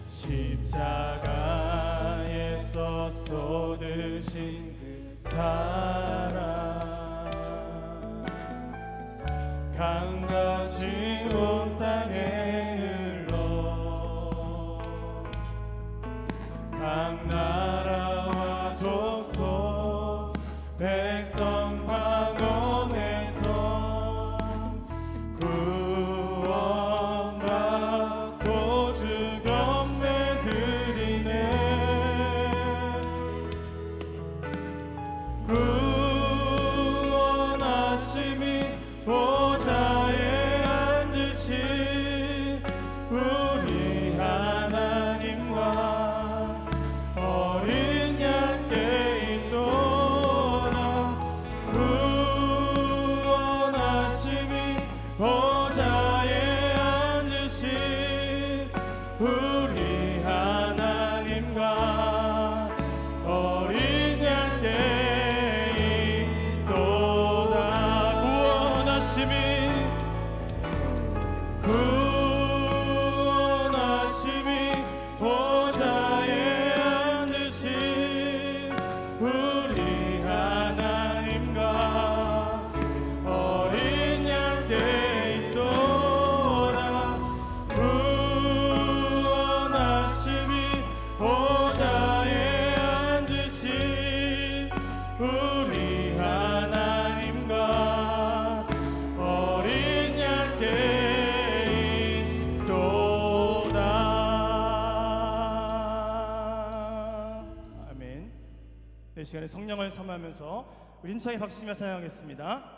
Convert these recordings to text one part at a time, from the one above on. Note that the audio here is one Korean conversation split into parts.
십자가에서 쏟으신 그 사랑 강같이 온 땅에 흘러 각 나라와 족속 백성 방언에서 구원받고 주 경배 드리네. 구원하심이 보좌에 앉으신 우리 하나님과 어린 양께 있도다. 구원하심이 보좌에 앉으신 우리 하나님과 어린 양께 있도다. 구원하심이 보좌에 앉으신 우리 하나님과 어린 양께 있도다. 구원하심이 보좌에 앉으신 우리 하나님과 어린 양께 있도다. 아멘. 이 시간에 성령을 사모하면서 우리 힘차게 박수치며 찬양하겠습니다.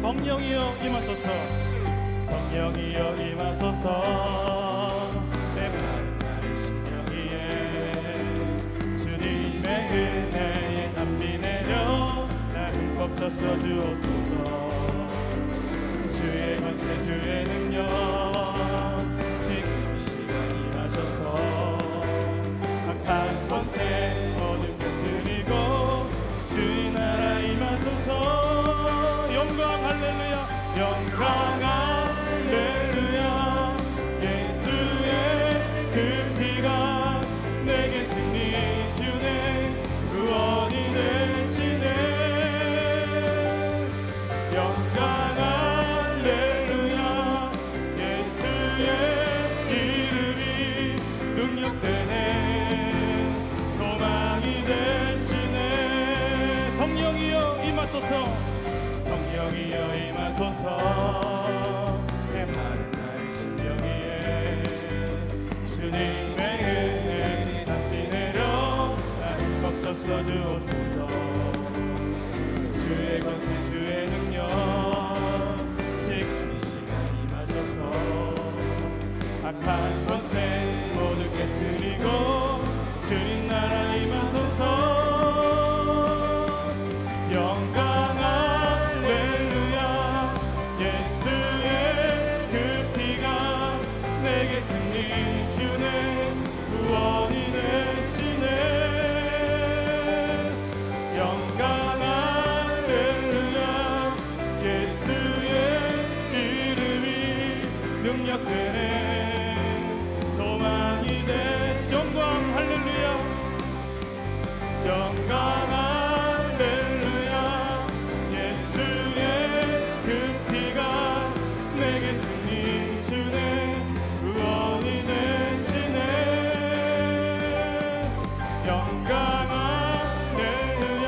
성령이여 임하소서. 성령이여 임하소서. 내 마른 나의 심령 위에 주님의 은혜에 담비 내려 나 흠뻑 젖어 주옵소서. 주의 권세 주의 능력 지금 이 시간 임하셔서 악한 권세 모두 깨뜨리고 주의 나라 임하소서. 영광 할렐루야. 영광 할렐루야. 예수의 그 피가 내게 승리 주네. 구원이 되시네. 영광 할렐루야. 예수의 이름이 능력되네. 소망이 되시네. 성령이여 임하소서. 성령이여 임하소서. 내 마른 나의 심령 위에 주님의 은혜를 담비 내려 나 흠뻑 젖어 주옵소서. 주의 권세 주의 능력 지금 이 시간 임하셔서 악한 권세 모두 깨뜨리고 주님 나라 임하소서. 영광 내게 승리 주네. 구원이 되시네. 영광 할렐루야. 예수의 이름이 능력되네. 소망이 되시. 영광 할렐루야. 영광 할렐루야. 예수의 그 피가 내게 승리 주네. 구원이 되시네. 영광 할렐루야.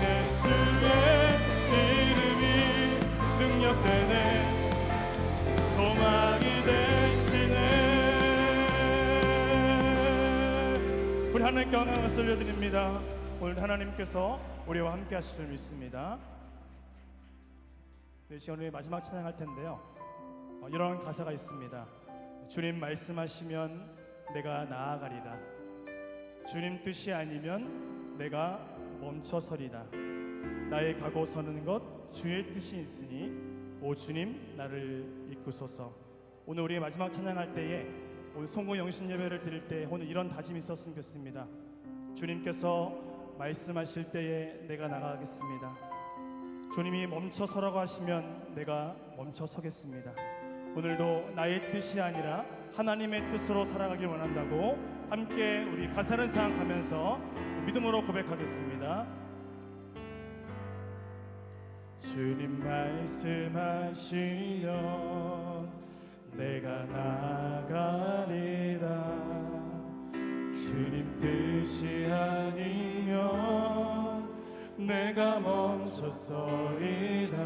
예수의 이름이 능력되네. 소망이 되시네. 우리 하나님께 영광을 돌려드립니다. 오늘 하나님께서 우리와 함께 하실 줄 믿습니다. 이 시간에 마지막 찬양할 텐데요, 이런 가사가 있습니다. 주님 말씀하시면 내가 나아가리라. 주님 뜻이 아니면 내가 멈춰서리라. 나의 가고 서는 것 주의 뜻이 있으니 오 주님 나를 이끄소서. 오늘 우리 마지막 찬양할 때에 오늘 송구 영신 예배를 드릴 때 오늘 이런 다짐이 있었으면 좋겠습니다. 주님께서 말씀하실 때에 내가 나가겠습니다. 주님이 멈춰 서라고 하시면 내가 멈춰 서겠습니다. 오늘도 나의 뜻이 아니라 하나님의 뜻으로 살아가길 원한다고 함께 우리 가사를 생각하면서 믿음으로 고백하겠습니다. 주님 말씀하시면 내가 나가리라. 주님 뜻이 아니면 내가 멈춰서리라.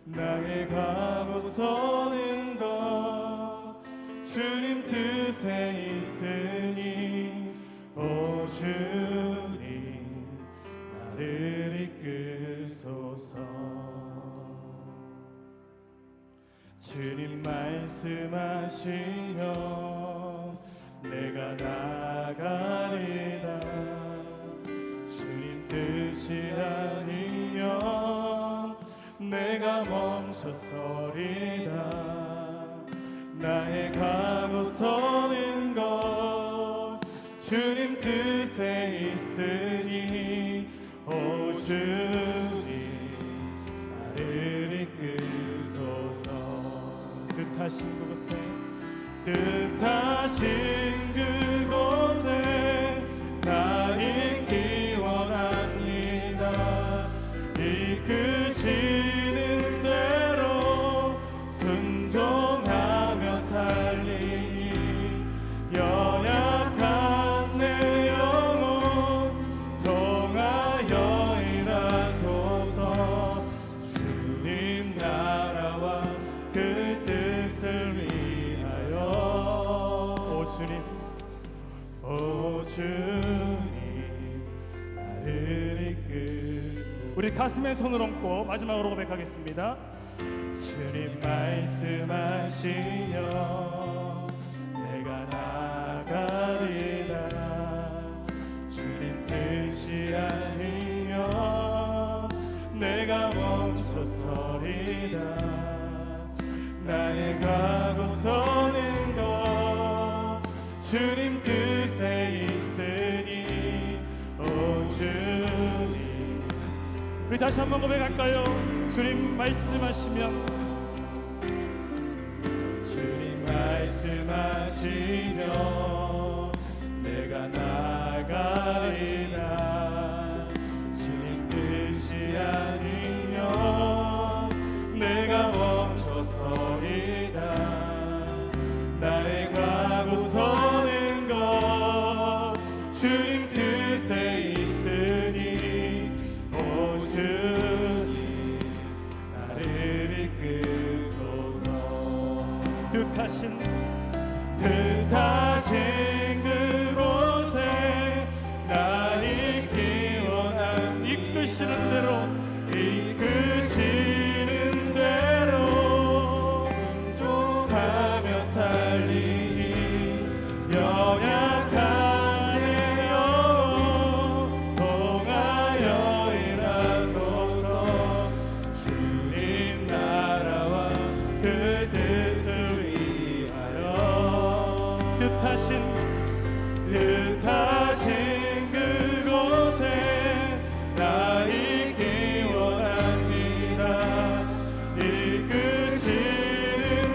나의 가고 서는 것 주님 뜻에 있으니 오 주님 나를 이끄소서. 주님 말씀하시면 내가 나가리라. 주님 뜻이 아니면 내가 멈춰서리라. 나의 가고 서는 것 주님 뜻에 있으니 오 주님 나를 이끄소서. 뜻하신 그곳에 나 있기 원합니다. 이끄시는 대로 순종하며 살리니 연약한 내 영혼 통하여 일하소서. 주님 나라와 그 뜻을 위하여 오 주님 나를 이끄소서. 우리 가슴에 손을 얹고 마지막으로 고백하겠습니다. 주님 말씀하시면 내가 나가리라. 주님 뜻이 아니면 내가 멈춰서리라. 나의 가고 서는 것 주님 뜻에 있으니 오 주님. 우리 다시 한번 고백할까요? 주님 말씀하시면 내가 나가리라. 주님 뜻이 아니면 내가 멈춰서리라. 나의 가고 서는 것 주님 뜻에 있으니 오 주님 나를 이끄소서. 뜻하신 그곳에 나 있기 원한 이끄시는 대로 순종하며 살리니 연약한 내 영혼 통하여 일하소서. 주님 나라와 그 뜻을 위하여 뜻하신 그곳에 나 있기 원합니다. 이끄시는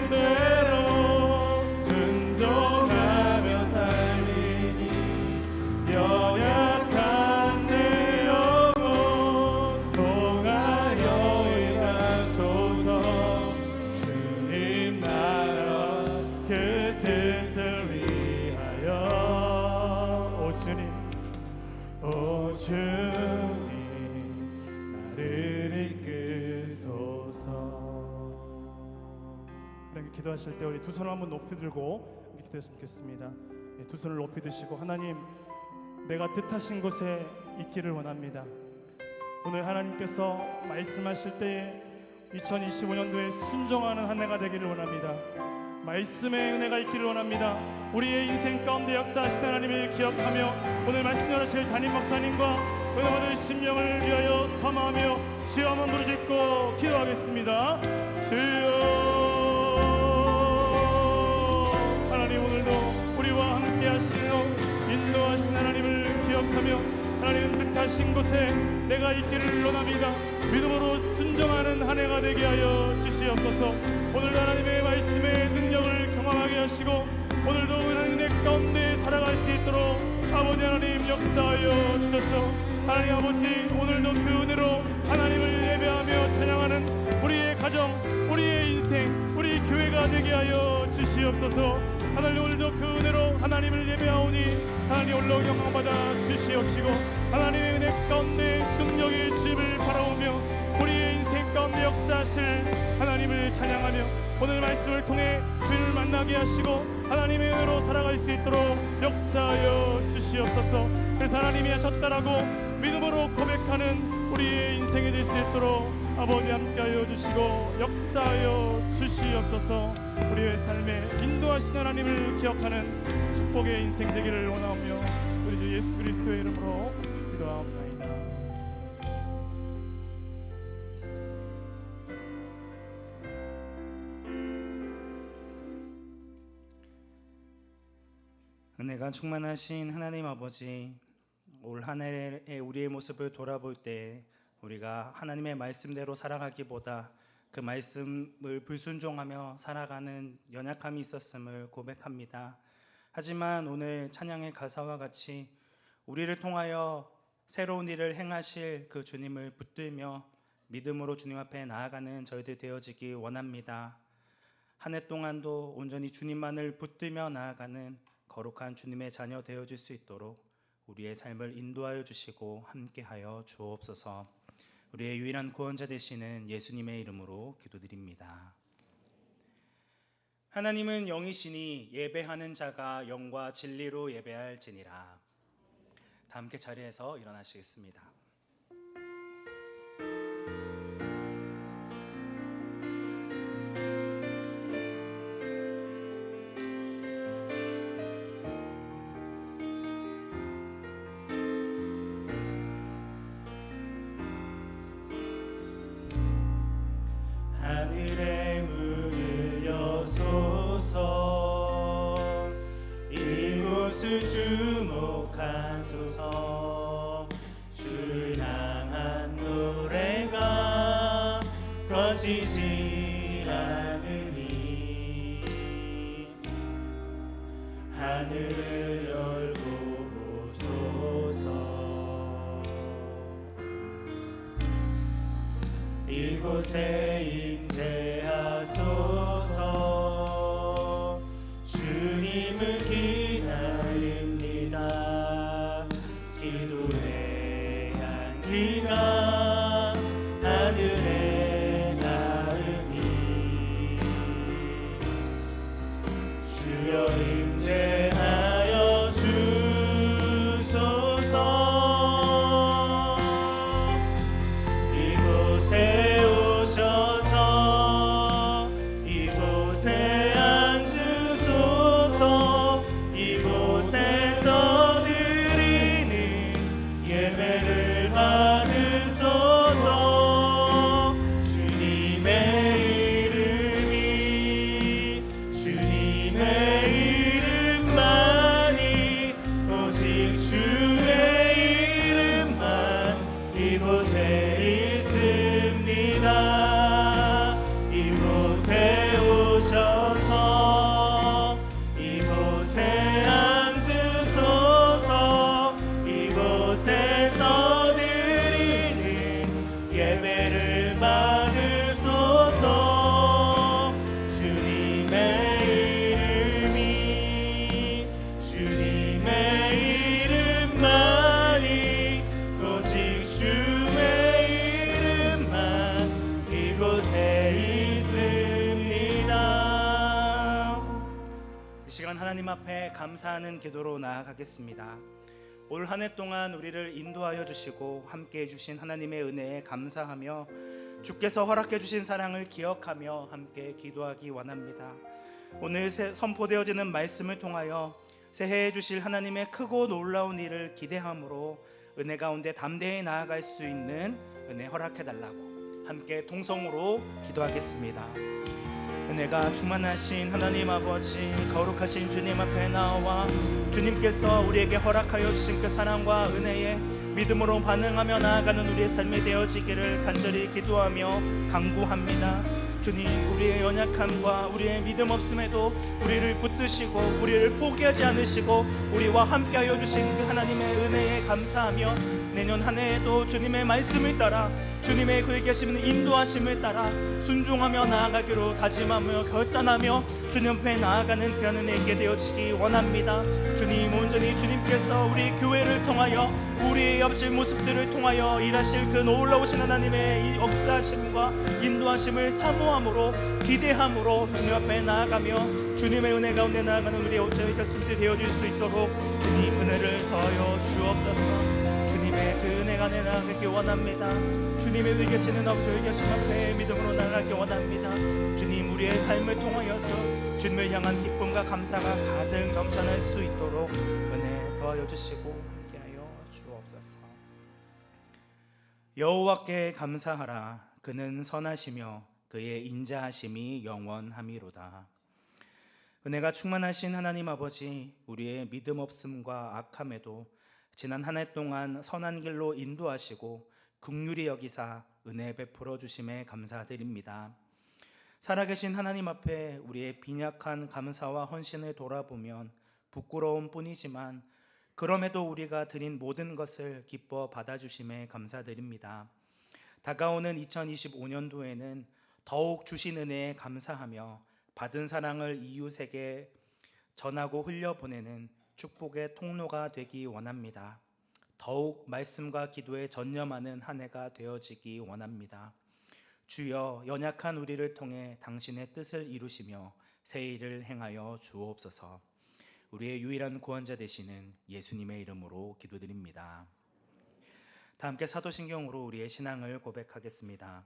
대로 순종하며 살리니 연약한 내 영혼 통하여 일하소서. 주님 나라 그 뜻을 위하여 오 주님 나를 이끄소서. 이렇게 기도하실 때 우리 두 손을 한번 높이 들고 이렇게 기도했으면 좋겠습니다. 두 손을 높이 드시고 하나님 내가 뜻하신 곳에 있기를 원합니다. 오늘 하나님께서 말씀하실 때에 2025년도에 순종하는 한 해가 되기를 원합니다. 말씀의 은혜가 있기를 원합니다. 우리의 인생 가운데 역사하신 하나님을 기억하며 오늘 말씀 전하실 담임 목사님과 은혜 받을 심령을 위하여 사모하며 주여 한번 부르짖고 기도하겠습니다. 주여. 하시고 인도하신 하나님을 기억하며 하나님 뜻하신 곳에 내가 있기를 원합니다. 믿음으로 순종하는 한 해가 되게 하여 주시옵소서. 오늘도 하나님의 말씀의 능력을 경험하게 하시고 오늘도 하나님의 가운데 살아갈 수 있도록 아버지 하나님 역사하여 주셔서 하나님 아버지 오늘도 그 은혜로 하나님을 예배하며 찬양하는 우리의 가정, 우리의 인생, 우리 교회가 되게 하여 주시옵소서. 하나님 오늘도 그 은혜로 하나님을 예배하오니 하나님 홀로 영광받아 주시옵시고 하나님의 은혜 가운데 능력의 주심을 바라보며 우리의 인생 가운데 역사하실 하나님을 찬양하며 오늘 말씀을 통해 주님을 만나게 하시고 하나님의 은혜로 살아갈 수 있도록 역사하여 주시옵소서. 그래서 하나님이 하셨다라고 믿음으로 고백하는 우리의 인생이 될 수 있도록 아버지 함께하여 주시고 역사하여 주시옵소서. 우리의 삶에 인도하신 하나님을 기억하는 축복의 인생 되기를 원하오며 우리 주 예수 그리스도의 이름으로 기도하옵나이다. 은혜가 충만하신 하나님 아버지, 올 한 해의 우리의 모습을 돌아볼 때 우리가 하나님의 말씀대로 살아가기보다 그 말씀을 불순종하며 살아가는 연약함이 있었음을 고백합니다. 하지만 오늘 찬양의 가사와 같이 우리를 통하여 새로운 일을 행하실 그 주님을 붙들며 믿음으로 주님 앞에 나아가는 저희들 되어지기 원합니다. 한 해 동안도 온전히 주님만을 붙들며 나아가는 거룩한 주님의 자녀 되어질 수 있도록 우리의 삶을 인도하여 주시고 함께하여 주옵소서. 우리의 유일한 구원자 되시는 예수님의 이름으로 기도드립니다. 하나님은 영이시니 예배하는 자가 영과 진리로 예배할지니라. 다 함께 자리에서 일어나시겠습니다. 하늘의 문을 여소서 이곳을 주목하소서 주를 향한 노래가 꺼지지 않으니 하늘을 열고 보소서 이곳에 임재하소서 주님을 기다립니다. 기도의 향기가 하늘에 닿으니 주여 임재하여 주소서 이곳에 오셔서 이곳에 앉으소서 이곳에서 드리는 예배를 받으소서 주님의 이름이 주님의 이름만이 오직 주의 이름만 이곳에 있습니다. 이곳에 오셔서 이곳에 앉으소서 이곳에서 드리는 예배를 받으소서 주님의 이름이 주님의 이름만이 오직 주의 이름만 이곳에 있습니다. 이 시간 하나님 앞에 감사하는 기도로 나아가겠습니다. 올 한 해 동안 우리를 인도하여 주시고 함께해 주신 하나님의 은혜에 감사하며 주께서 허락해 주신 사랑을 기억하며 함께 기도하기 원합니다. 오늘 선포되어지는 말씀을 통하여 새해에 주실 하나님의 크고 놀라운 일을 기대함으로 은혜 가운데 담대히 나아갈 수 있는 은혜 허락해 달라고 함께 동성으로 기도하겠습니다. 은혜가 충만하신 하나님 아버지, 거룩하신 주님 앞에 나와 주님께서 우리에게 허락하여 주신 그 사랑과 은혜에 믿음으로 반응하며 나아가는 우리의 삶이 되어지기를 간절히 기도하며 간구합니다. 주님, 우리의 연약함과 우리의 믿음 없음에도 우리를 붙드시고 우리를 포기하지 않으시고 우리와 함께하여 주신 그 하나님의 은혜에 감사하며 내년 한 해에도 주님의 말씀을 따라 주님의 그에 계시는 인도하심을 따라 순종하며 나아가기로 다짐하며 결단하며 주님 앞에 나아가는 그 한 해 있게 되어지기 원합니다. 주님, 온전히 주님께서 우리 교회를 통하여 우리의 옆집 모습들을 통하여 일하실 그 놀라우신 하나님의 이 역사하심과 인도하심을 사모함으로 기대함으로 주님 앞에 나아가며 주님의 은혜 가운데 나아가는 우리의 온전히 결승들이 되어질 수 있도록 주님 은혜를 더하여 주옵소서. 주님의 그 은혜가 내 나아가기 원합니다. 주님의 위 계시는 아버지 위 계신 앞에 믿음으로 나아가기 원합니다. 주님, 우리의 삶을 통하여서 주님을 향한 기쁨과 감사가 가득 넘쳐날 수 있도록 은혜 더하여 주시고 함께하여 주옵소서. 여호와께 감사하라. 그는 선하시며 그의 인자하심이 영원함이로다. 은혜가 충만하신 하나님 아버지, 우리의 믿음 없음과 악함에도 지난 한 해 동안 선한 길로 인도하시고 긍휼히 여기사 은혜 베풀어 주심에 감사드립니다. 살아계신 하나님 앞에 우리의 빈약한 감사와 헌신을 돌아보면 부끄러움 뿐이지만 그럼에도 우리가 드린 모든 것을 기뻐 받아주심에 감사드립니다. 다가오는 2025년도에는 더욱 주신 은혜에 감사하며 받은 사랑을 이웃에게 전하고 흘려보내는 축복의 통로가 되기 원합니다. 더욱 말씀과 기도에 전념하는 한 해가 되어지기 원합니다. 주여, 연약한 우리를 통해 당신의 뜻을 이루시며 새 일을 행하여 주옵소서. 우리의 유일한 구원자 되시는 예수님의 이름으로 기도드립니다. 다 함께 사도신경으로 우리의 신앙을 고백하겠습니다.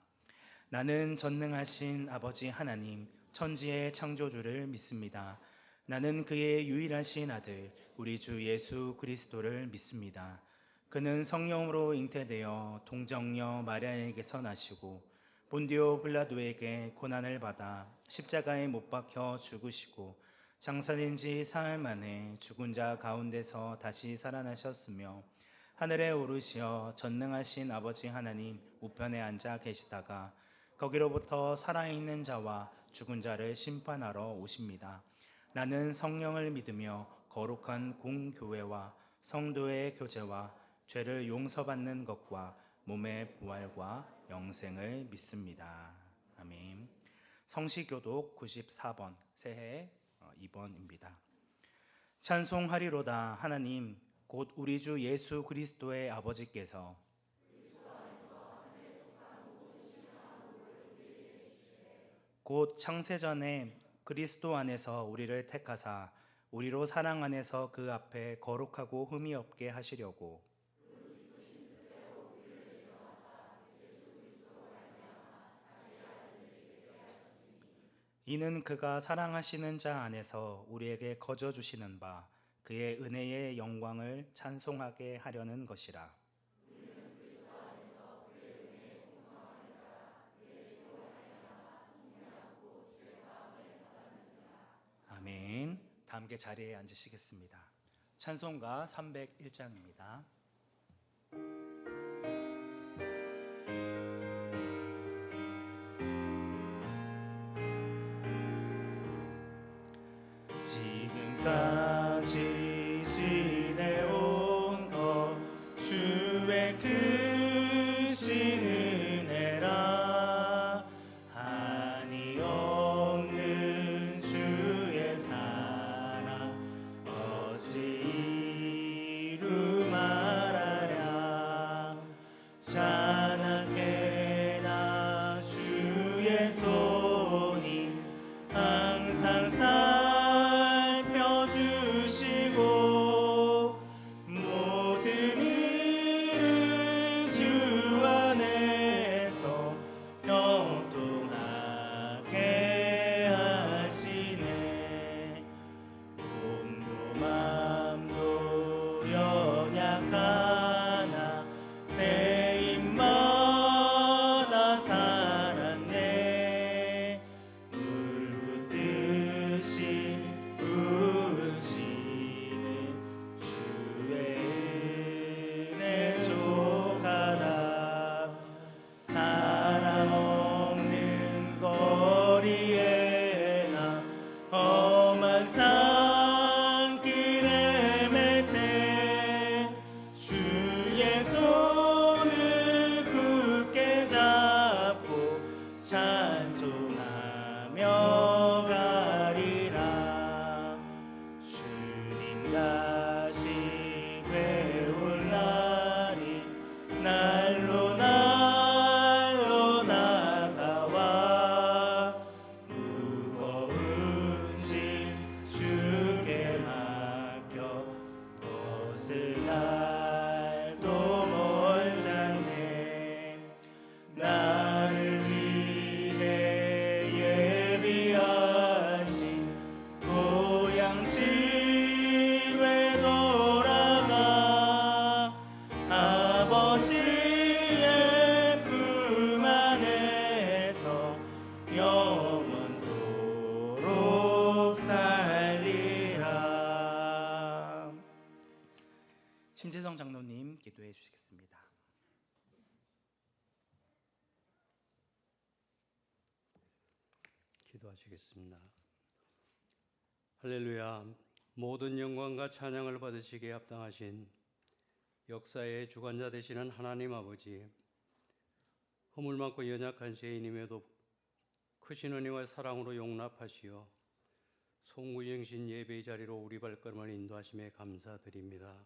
나는 전능하신 아버지 하나님, 천지의 창조주를 믿습니다. 나는 그의 유일하신 아들 우리 주 예수 그리스도를 믿습니다. 그는 성령으로 잉태되어 동정녀 마리아에게서 나시고 본디오 빌라도에게 고난을 받아 십자가에 못 박혀 죽으시고 장사된 지 사흘 만에 죽은 자 가운데서 다시 살아나셨으며 하늘에 오르시어 전능하신 아버지 하나님 우편에 앉아 계시다가 거기로부터 살아있는 자와 죽은 자를 심판하러 오십니다. 나는 성령을 믿으며 거룩한 공교회와 성도의 교제와 죄를 용서받는 것과 몸의 부활과 영생을 믿습니다. 아멘. 성시교독 94번 새해 2번입니다. 찬송하리로다. 하나님 곧 우리 주 예수 그리스도의 아버지께서 곧 창세전에 그리스도 안에서 우리를 택하사 우리로 사랑 안에서 그 앞에 거룩하고 흠이 없게 하시려고 이는 그가 사랑하시는 자 안에서 우리에게 거저 주시는 바 그의 은혜의 영광을 찬송하게 하려는 것이라. 아멘. 다 함께 자리에 앉으시겠습니다. 찬송가 301장입니다. 지금까지 지내온 것 주의 크신 은혜라 한이 없는 주의 사랑 어찌 이루마 있을 날도 멀잖네. 나를 위해 예비하신 고향 집에 돌아가 아버지의 품 안에서 영원토록 살리라. 심재성 장로님 기도해 주시겠습니다. 기도하시겠습니다. 할렐루야. 모든 영광과 찬양을 받으시기에 합당하신 역사의 주관자 되시는 하나님 아버지, 허물 많고 연약한 죄인임에도 크신 은혜와 사랑으로 용납하시어 송구영신 예배의 자리로 우리 발걸음을 인도하심에 감사드립니다.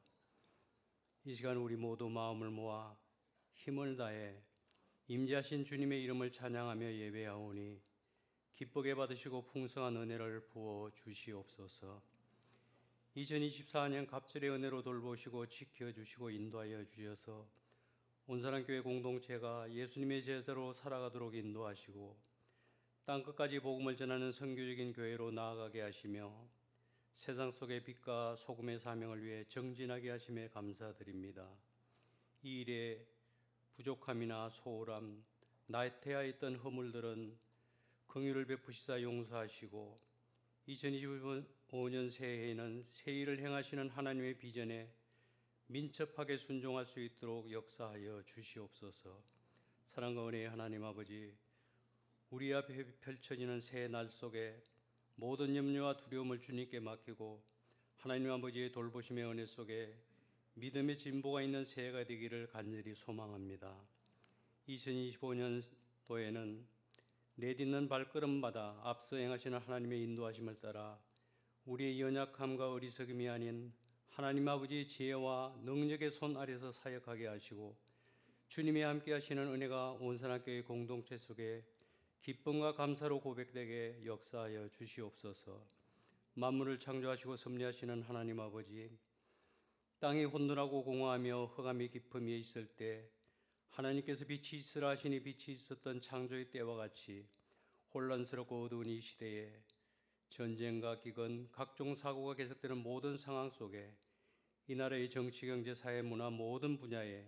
이 시간 우리 모두 마음을 모아 힘을 다해 임재하신 주님의 이름을 찬양하며 예배하오니 기쁘게 받으시고 풍성한 은혜를 부어 주시옵소서. 2024년 갑절의 은혜로 돌보시고 지켜주시고 인도하여 주셔서 온사랑교회 공동체가 예수님의 제자로 살아가도록 인도하시고 땅끝까지 복음을 전하는 선교적인 교회로 나아가게 하시며 세상 속의 빛과 소금의 사명을 위해 정진하게 하심에 감사드립니다. 이 일에 부족함이나 소홀함, 나태하였던 허물들은 긍휼을 베푸시사 용서하시고 2025년 새해에는 새 일을 행하시는 하나님의 비전에 민첩하게 순종할 수 있도록 역사하여 주시옵소서. 사랑과 은혜의 하나님 아버지, 우리 앞에 펼쳐지는 새해 날 속에 모든 염려와 두려움을 주님께 맡기고 하나님 아버지의 돌보심의 은혜 속에 믿음의 진보가 있는 새해가 되기를 간절히 소망합니다. 2025년도에는 내딛는 발걸음마다 앞서 행하시는 하나님의 인도하심을 따라 우리의 연약함과 어리석음이 아닌 하나님 아버지의 지혜와 능력의 손 아래서 사역하게 하시고 주님이 함께 하시는 은혜가 온산학교의 공동체 속에 기쁨과 감사로 고백되게 역사하여 주시옵소서. 만물을 창조하시고 섭리하시는 하나님 아버지, 땅이 혼돈하고 공허하며 흑암의 깊음이 있을 때 하나님께서 빛이 있으라 하시니 빛이 있었던 창조의 때와 같이 혼란스럽고 어두운 이 시대에 전쟁과 기근, 각종 사고가 계속되는 모든 상황 속에 이 나라의 정치, 경제, 사회, 문화 모든 분야에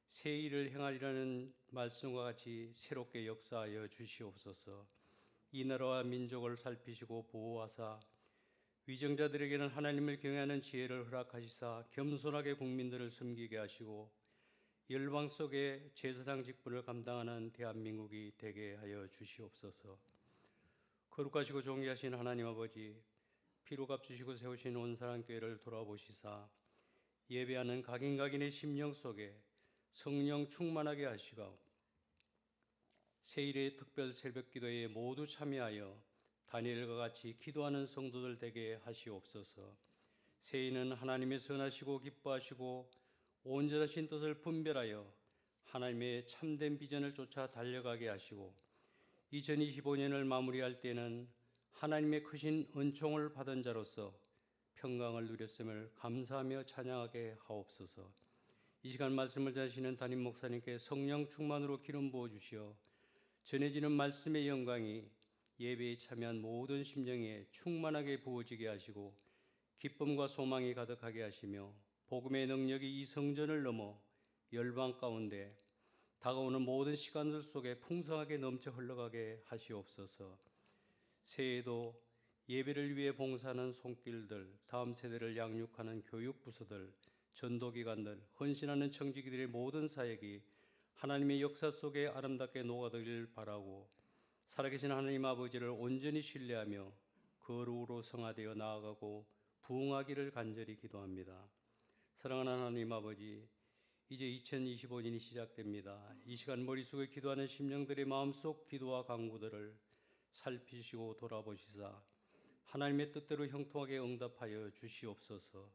새 일을 행하리라는 말씀과 같이 새롭게 역사하여 주시옵소서. 이 나라와 민족을 살피시고 보호하사 위정자들에게는 하나님을 경외하는 지혜를 허락하시사 겸손하게 국민들을 섬기게 하시고 열방 속에 제사장 직분을 감당하는 대한민국이 되게 하여 주시옵소서. 거룩하시고 존귀하신 하나님 아버지, 피로 값주시고 세우신 온사랑교회를 돌아보시사 예배하는 각인각인의 심령 속에 성령 충만하게 하시고 새일의 특별 새벽 기도에 모두 참여하여 다니엘과 같이 기도하는 성도들 되게 하시옵소서. 새해는 하나님의 선하시고 기뻐하시고 온전하신 뜻을 분별하여 하나님의 참된 비전을 쫓아 달려가게 하시고 2025년을 마무리할 때는 하나님의 크신 은총을 받은 자로서 평강을 누렸음을 감사하며 찬양하게 하옵소서. 이 시간 말씀을 전하시는 담임 목사님께 성령 충만으로 기름 부어 주시어 전해지는 말씀의 영광이 예배에 참여한 모든 심령에 충만하게 부어지게 하시고 기쁨과 소망이 가득하게 하시며 복음의 능력이 이 성전을 넘어 열방 가운데 다가오는 모든 시간들 속에 풍성하게 넘쳐 흘러가게 하시옵소서. 새해에도 예배를 위해 봉사하는 손길들, 다음 세대를 양육하는 교육부서들, 전도기관들, 헌신하는 청지기들의 모든 사역이 하나님의 역사 속에 아름답게 녹아들길 바라고 살아계신 하나님 아버지를 온전히 신뢰하며 거룩으로 성화되어 나아가고 부흥하기를 간절히 기도합니다. 사랑하는 하나님 아버지, 이제 2025년이 시작됩니다. 이 시간 머릿속에 기도하는 심령들의 마음속 기도와 간구들을 살피시고 돌아보시사 하나님의 뜻대로 형통하게 응답하여 주시옵소서.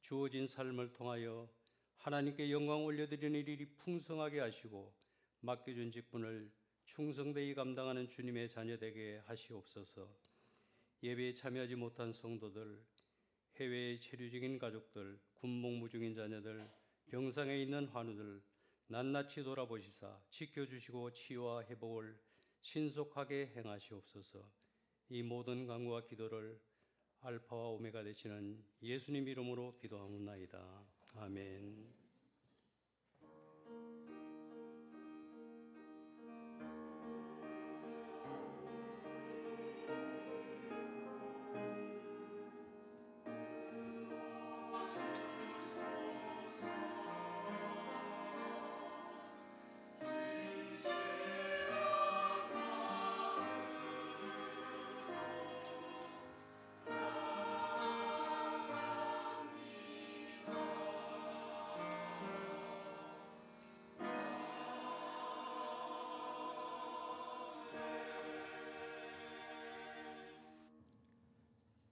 주어진 삶을 통하여 하나님께 영광 올려드리는 일이 풍성하게 하시고 맡겨준 직분을 충성되이 감당하는 주님의 자녀되게 하시옵소서. 예배에 참여하지 못한 성도들, 해외의 체류적인 가족들, 군복무 중인 자녀들, 병상에 있는 환우들 낱낱이 돌아보시사 지켜주시고 치유와 회복을 신속하게 행하시옵소서. 이 모든 간구와 기도를 알파와 오메가 되시는 예수님 이름으로 기도하옵나이다. 아멘.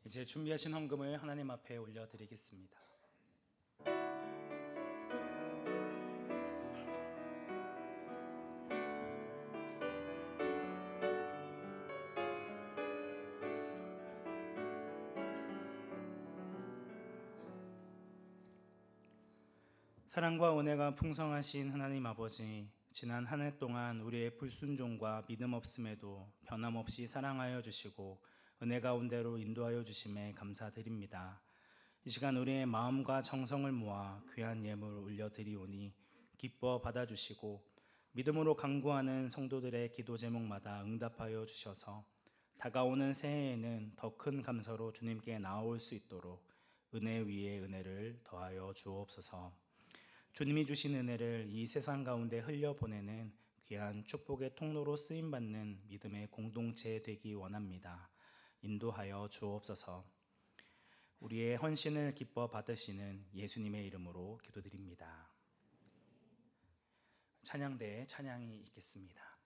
이제 준비하신 헌금을 하나님 앞에 올려드리겠습니다. 사랑과 은혜가 풍성하신 하나님 아버지, 지난 한 해 동안 우리의 불순종과 믿음 없음에도 변함없이 사랑하여 주시고 은혜 가운데로 인도하여 주심에 감사드립니다. 이 시간 우리의 마음과 정성을 모아 귀한 예물 올려드리오니 기뻐 받아주시고 믿음으로 간구하는 성도들의 기도 제목마다 응답하여 주셔서 다가오는 새해에는 더 큰 감사로 주님께 나아올 수 있도록 은혜 위에 은혜를 더하여 주옵소서. 주님이 주신 은혜를 이 세상 가운데 흘려보내는 귀한 축복의 통로로 쓰임받는 믿음의 공동체 되기 원합니다. 인도하여 주옵소서. 우리의 헌신을 기뻐 받으시는 예수님의 이름으로 기도드립니다. 찬양대에 찬양이 있겠습니다.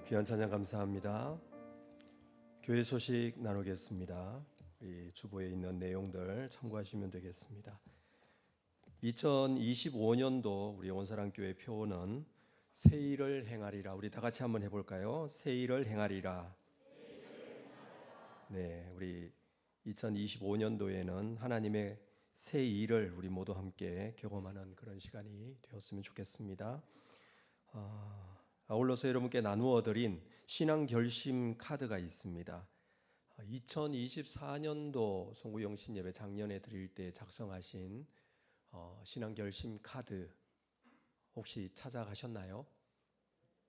귀한 찬양 감사합니다. 교회 소식 나누겠습니다. 이 주보에 있는 내용들 참고하시면 되겠습니다. 2025년도 우리 온사랑교회 표어는 새 일을 행하리라. 우리 다 같이 한번 해볼까요? 새 일을 행하리라. 네, 우리 2025년도에는 하나님의 새 일을 우리 모두 함께 경험하는 그런 시간이 되었으면 좋겠습니다. 아울러서 여러분께 나누어 드린 신앙 결심 카드가 있습니다. 2024년도 송구영신 예배 작년에 드릴 때 작성하신 신앙 결심 카드 혹시 찾아가셨나요?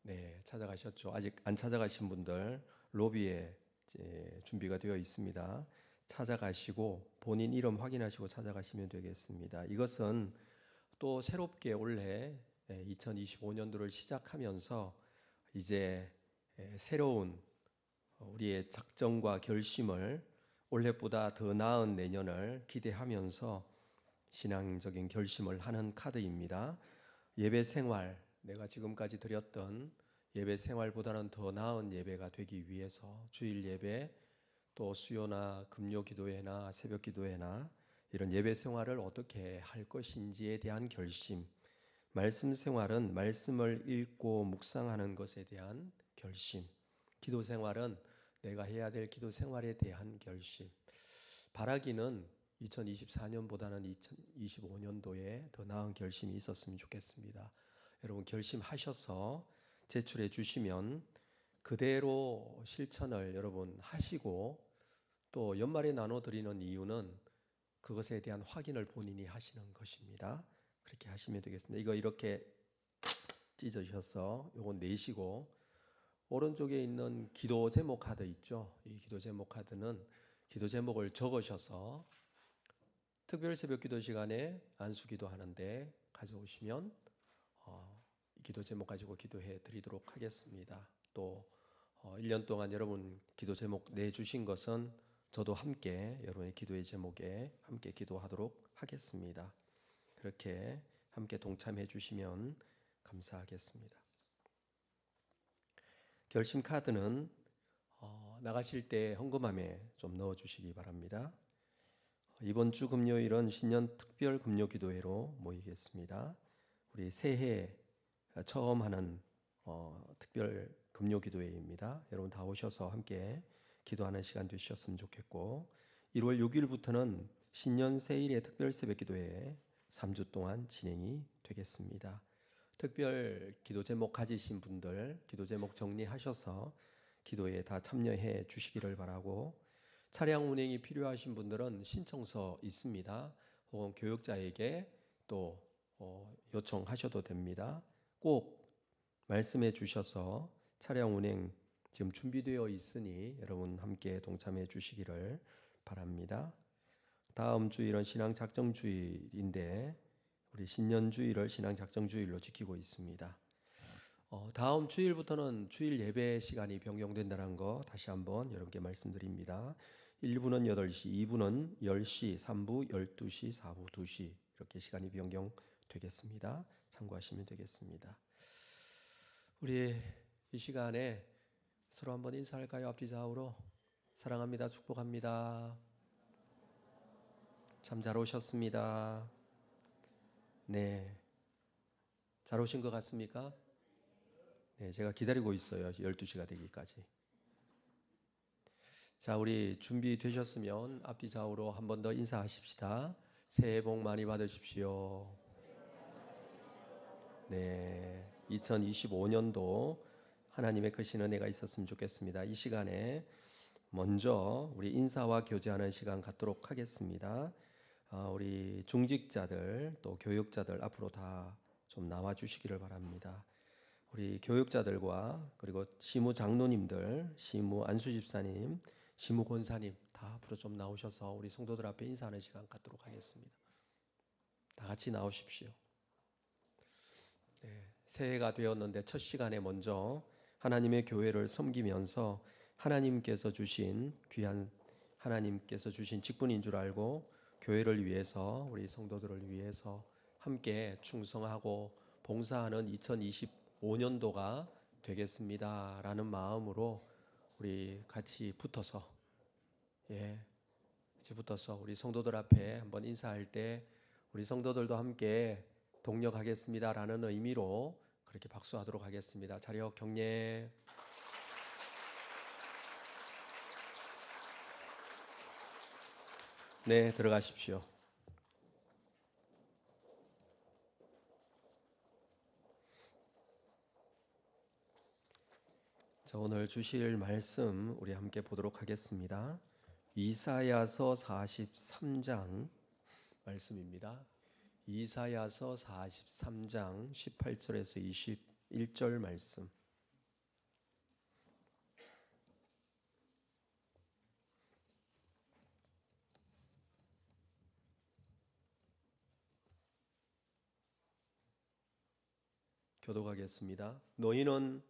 네, 찾아가셨죠. 아직 안 찾아가신 분들 로비에 준비가 되어 있습니다. 찾아가시고 본인 이름 확인하시고 찾아가시면 되겠습니다. 이것은 또 새롭게 올해 2025년도를 시작하면서 이제 새로운 우리의 작정과 결심을 올해보다 더 나은 내년을 기대하면서 신앙적인 결심을 하는 카드입니다. 예배 생활, 내가 지금까지 드렸던 예배 생활보다는 더 나은 예배가 되기 위해서 주일 예배 또 수요나 금요 기도회나 새벽 기도회나 이런 예배 생활을 어떻게 할 것인지에 대한 결심, 말씀 생활은 말씀을 읽고 묵상하는 것에 대한 결심, 기도 생활은 내가 해야 될 기도 생활에 대한 결심. 바라기는 2024년보다는 2025년도에 더 나은 결심이 있었으면 좋겠습니다. 여러분 결심하셔서 제출해 주시면 그대로 실천을 여러분 하시고 또 연말에 나눠 드리는 이유는 그것에 대한 확인을 본인이 하시는 것입니다. 그렇게 하시면 되겠습니다. 이거 이렇게 찢어주셔서 요거 내시고 오른쪽에 있는 기도 제목 카드 있죠. 이 기도 제목 카드는 기도 제목을 적으셔서 특별 새벽 기도 시간에 안수 기도하는데 가져오시면 이 기도 제목 가지고 기도해 드리도록 하겠습니다. 또 1년 동안 여러분 기도 제목 내주신 것은 저도 함께 여러분의 기도의 제목에 함께 기도하도록 하겠습니다. 그렇게 함께 동참해 주시면 감사하겠습니다. 결심 카드는 나가실 때 헌금함에 좀 넣어 주시기 바랍니다. 이번 주 금요일은 신년 특별 금요 기도회로 모이겠습니다. 우리 새해 처음 하는 특별 금요 기도회입니다. 여러분 다 오셔서 함께 기도하는 시간 되셨으면 좋겠고 1월 6일부터는 신년 새일의 특별 새벽 기도회 3주 동안 진행이 되겠습니다. 특별 기도 제목 가지신 분들 기도 제목 정리하셔서 기도에 다 참여해 주시기를 바라고 차량 운행이 필요하신 분들은 신청서 있습니다. 혹은 교역자에게 또 요청하셔도 됩니다. 꼭 말씀해 주셔서 차량 운행 지금 준비되어 있으니 여러분 함께 동참해 주시기를 바랍니다. 다음 주일은 신앙 작정 주일인데 우리 신년 주일을 신앙 작정 주일로 지키고 있습니다. 다음 주일부터는 주일 예배 시간이 변경된다는 거 다시 한번 여러분께 말씀드립니다. 1부는 8시, 2부는 10시, 3부 12시, 4부 2시 이렇게 시간이 변경되겠습니다. 참고하시면 되겠습니다. 우리 이 시간에 서로 한번 인사할까요? 앞뒤 좌우로 사랑합니다. 축복합니다. 참 잘 오셨습니다. 네, 잘 오신 것 같습니까? 네, 제가 기다리고 있어요. 12시가 되기까지. 자, 우리 준비되셨으면 앞뒤 좌우로 한 번 더 인사하십시다. 새해 복 많이 받으십시오. 네, 2025년도 하나님의 크신 은혜가 있었으면 좋겠습니다. 이 시간에 먼저 우리 인사와 교제하는 시간 갖도록 하겠습니다. 우리 중직자들 또 교육자들 앞으로 다 좀 나와 주시기를 바랍니다. 우리 교육자들과 그리고 시무 장로님들, 시무 안수 집사님, 시무 권사님 다 앞으로 좀 나오셔서 우리 성도들 앞에 인사하는 시간 갖도록 하겠습니다. 다 같이 나오십시오. 네, 새해가 되었는데 첫 시간에 먼저 하나님의 교회를 섬기면서 하나님께서 주신 귀한 하나님께서 주신 직분인 줄 알고 교회를 위해서 우리 성도들을 위해서 함께 충성하고 봉사하는 2025년도가 되겠습니다라는 마음으로 우리 같이 붙어서 같이 붙어서 우리 성도들 앞에 한번 인사할 때 우리 성도들도 함께 동력하겠습니다라는 의미로 그렇게 박수하도록 하겠습니다. 자리역 경례. 네, 들어가십시오. 자, 오늘 주실 말씀 우리 함께 보도록 하겠습니다. 이사야서 43장 말씀입니다. 이사야서 43장 18절에서 21절 말씀. 교독하겠습니다. 너희는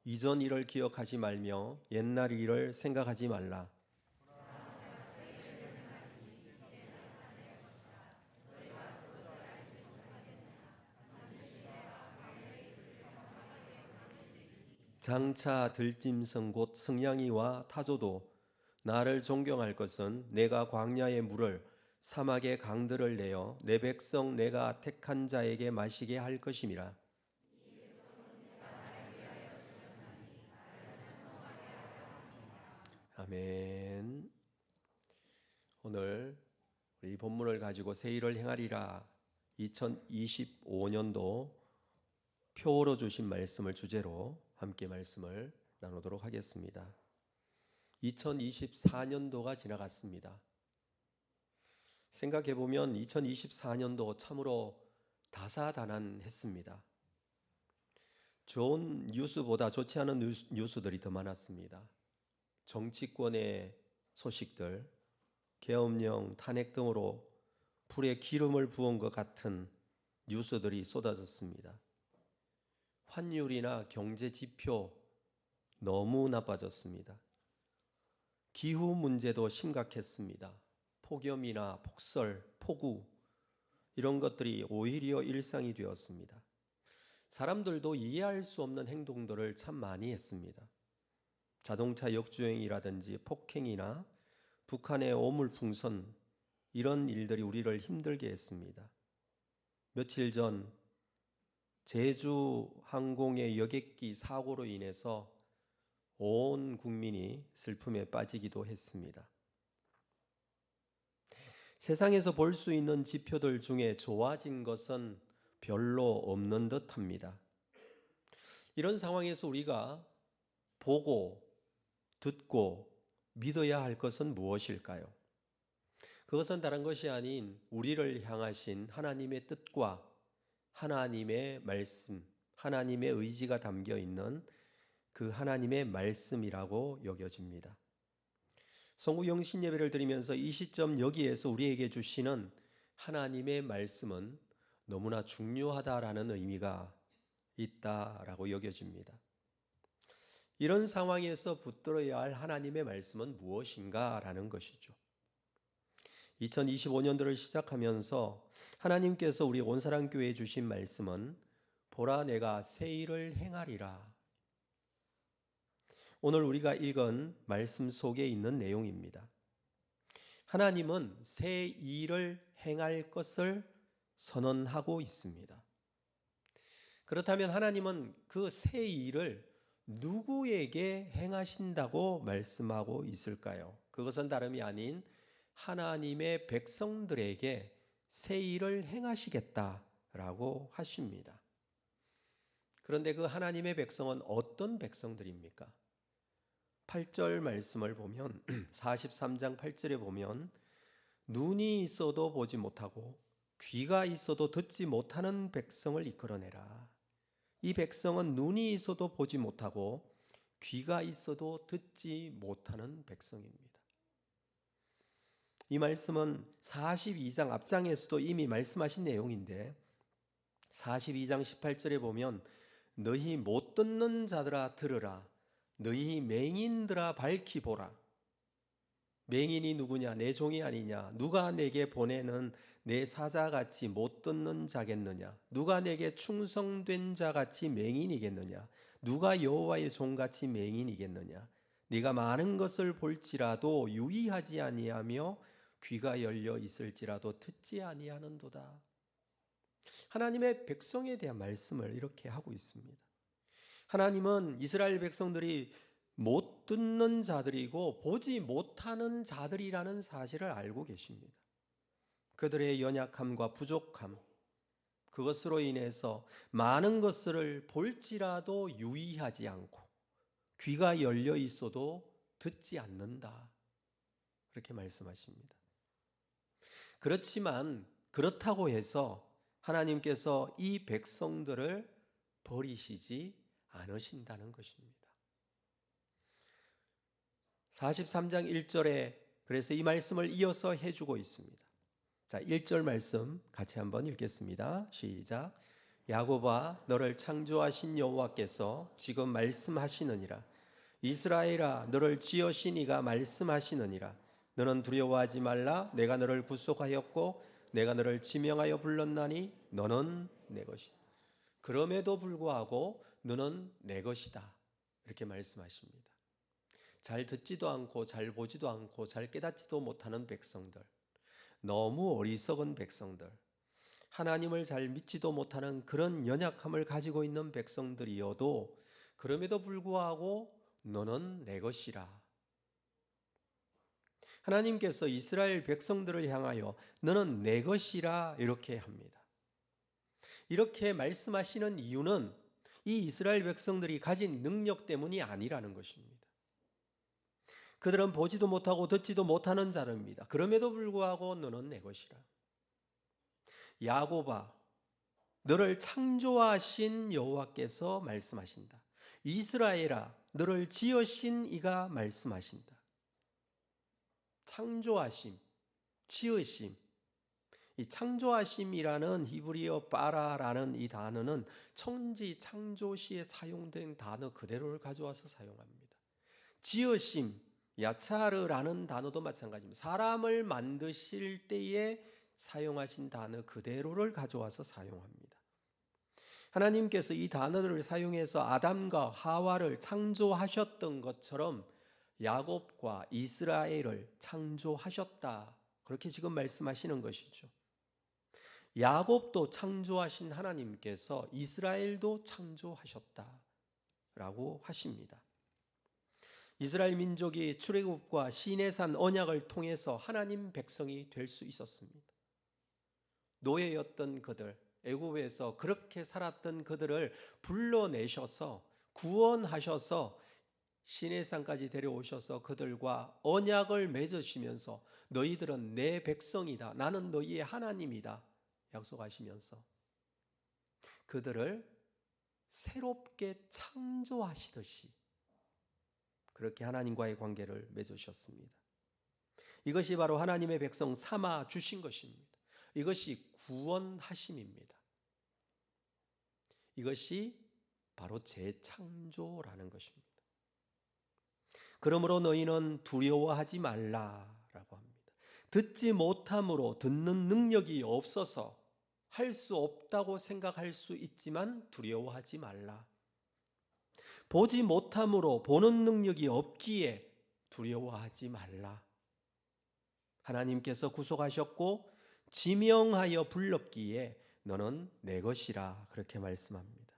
이전 일을 기억하지 말며 옛날 일을 생각하지 말라. 장차 들짐승 곧 승냥이와 타조도 나를 존경할 것은 내가 광야의 물을 사막의 강들을 내어 내 백성 내가 택한 자에게 마시게 할 것임이라. 아멘. 오늘 우리 본문을 가지고 새 일을 행하리라 2025년도 표어로 주신 말씀을 주제로 함께 말씀을 나누도록 하겠습니다. 2024년도가 지나갔습니다. 생각해 보면 2024년도 참으로 다사다난했습니다. 좋은 뉴스보다 좋지 않은 뉴스들이 더 많았습니다. 정치권의 소식들, 계엄령, 탄핵 등으로 불에 기름을 부은 것 같은 뉴스들이 쏟아졌습니다. 환율이나 경제 지표 너무 나빠졌습니다. 기후 문제도 심각했습니다. 폭염이나 폭설, 폭우 이런 것들이 오히려 일상이 되었습니다. 사람들도 이해할 수 없는 행동들을 참 많이 했습니다. 자동차 역주행이라든지 폭행이나 북한의 오물풍선 이런 일들이 우리를 힘들게 했습니다. 며칠 전 제주 항공의 여객기 사고로 인해서 온 국민이 슬픔에 빠지기도 했습니다. 세상에서 볼 수 있는 지표들 중에 좋아진 것은 별로 없는 듯합니다. 이런 상황에서 우리가 보고 듣고 믿어야 할 것은 무엇일까요? 그것은 다른 것이 아닌 우리를 향하신 하나님의 뜻과 하나님의 말씀, 하나님의 의지가 담겨 있는 그 하나님의 말씀이라고 여겨집니다. 성구영신 예배를 드리면서 이 시점 여기에서 우리에게 주시는 하나님의 말씀은 너무나 중요하다라는 의미가 있다라고 여겨집니다. 이런 상황에서 붙들어야 할 하나님의 말씀은 무엇인가라는 것이죠. 2025년도를 시작하면서 하나님께서 우리 온사랑교회에 주신 말씀은 보라 내가 새 일을 행하리라. 오늘 우리가 읽은 말씀 속에 있는 내용입니다. 하나님은 새 일을 행할 것을 선언하고 있습니다. 그렇다면 하나님은 그 새 일을 누구에게 행하신다고 말씀하고 있을까요? 그것은 다름이 아닌 하나님의 백성들에게 새 일을 행하시겠다라고 하십니다. 그런데 그 하나님의 백성은 어떤 백성들입니까? 8절 말씀을 보면 43장 8절에 보면 눈이 있어도 보지 못하고 귀가 있어도 듣지 못하는 백성을 이끌어내라. 이 백성은 눈이 있어도 보지 못하고 귀가 있어도 듣지 못하는 백성입니다. 이 말씀은 42장 앞장에서도 이미 말씀하신 내용인데 42장 18절에 보면 너희 못 듣는 자들아 들으라. 너희 맹인들아 밝히 보라. 맹인이 누구냐? 내 종이 아니냐? 누가 내게 보내는 내 사자같이 못 듣는 자겠느냐? 누가 내게 충성된 자같이 맹인이겠느냐? 누가 여호와의 종같이 맹인이겠느냐? 네가 많은 것을 볼지라도 유의하지 아니하며 귀가 열려 있을지라도 듣지 아니하는도다. 하나님의 백성에 대한 말씀을 이렇게 하고 있습니다. 하나님은 이스라엘 백성들이 못 듣는 자들이고 보지 못하는 자들이라는 사실을 알고 계십니다. 그들의 연약함과 부족함, 그것으로 인해서 많은 것을 볼지라도 유의하지 않고 귀가 열려 있어도 듣지 않는다. 그렇게 말씀하십니다. 그렇지만 그렇다고 해서 하나님께서 이 백성들을 버리시지 않으신다는 것입니다. 43장 1절에 그래서 이 말씀을 이어서 해주고 있습니다. 자, 1절 말씀 같이 한번 읽겠습니다. 시작. 야곱아, 너를 창조하신 여호와께서 지금 말씀하시느니라. 이스라엘아, 너를 지으신 이가 말씀하시느니라. 너는 두려워하지 말라. 내가 너를 구속하였고 내가 너를 지명하여 불렀나니 너는 내 것이다. 그럼에도 불구하고 너는 내 것이다. 이렇게 말씀하십니다. 잘 듣지도 않고 잘 보지도 않고 잘 깨닫지도 못하는 백성들, 너무 어리석은 백성들, 하나님을 잘 믿지도 못하는 그런 연약함을 가지고 있는 백성들이어도 그럼에도 불구하고 너는 내 것이라. 하나님께서 이스라엘 백성들을 향하여 너는 내 것이라 이렇게 합니다. 이렇게 말씀하시는 이유는 이 이스라엘 백성들이 가진 능력 때문이 아니라는 것입니다. 그들은 보지도 못하고 듣지도 못하는 자입니다. 그럼에도 불구하고 너는 내 것이라. 야곱아, 너를 창조하신 여호와께서 말씀하신다. 이스라엘아, 너를 지으신 이가 말씀하신다. 창조하심, 지으심. 이 창조하심이라는 히브리어 빠라라는 이 단어는 천지 창조 시에 사용된 단어 그대로를 가져와서 사용합니다. 지으심, 야차르라는 단어도 마찬가지입니다. 사람을 만드실 때에 사용하신 단어 그대로를 가져와서 사용합니다. 하나님께서 이 단어들을 사용해서 아담과 하와를 창조하셨던 것처럼 야곱과 이스라엘을 창조하셨다. 그렇게 지금 말씀하시는 것이죠. 야곱도 창조하신 하나님께서 이스라엘도 창조하셨다라고 하십니다. 이스라엘 민족이 출애굽과 시내산 언약을 통해서 하나님 백성이 될 수 있었습니다. 노예였던 그들, 애굽에서 그렇게 살았던 그들을 불러내셔서 구원하셔서 시내산까지 데려오셔서 그들과 언약을 맺으시면서 너희들은 내 백성이다. 나는 너희의 하나님이다. 약속하시면서 그들을 새롭게 창조하시듯이 그렇게 하나님과의 관계를 맺으셨습니다. 이것이 바로 하나님의 백성 삼아 주신 것입니다. 이것이 구원하심입니다. 이것이 바로 재창조라는 것입니다. 그러므로 너희는 두려워하지 말라라고 합니다. 듣지 못함으로 듣는 능력이 없어서 할 수 없다고 생각할 수 있지만 두려워하지 말라. 보지 못함으로 보는 능력이 없기에 두려워하지 말라. 하나님께서 구속하셨고 지명하여 불렀기에 너는 내 것이라 그렇게 말씀합니다.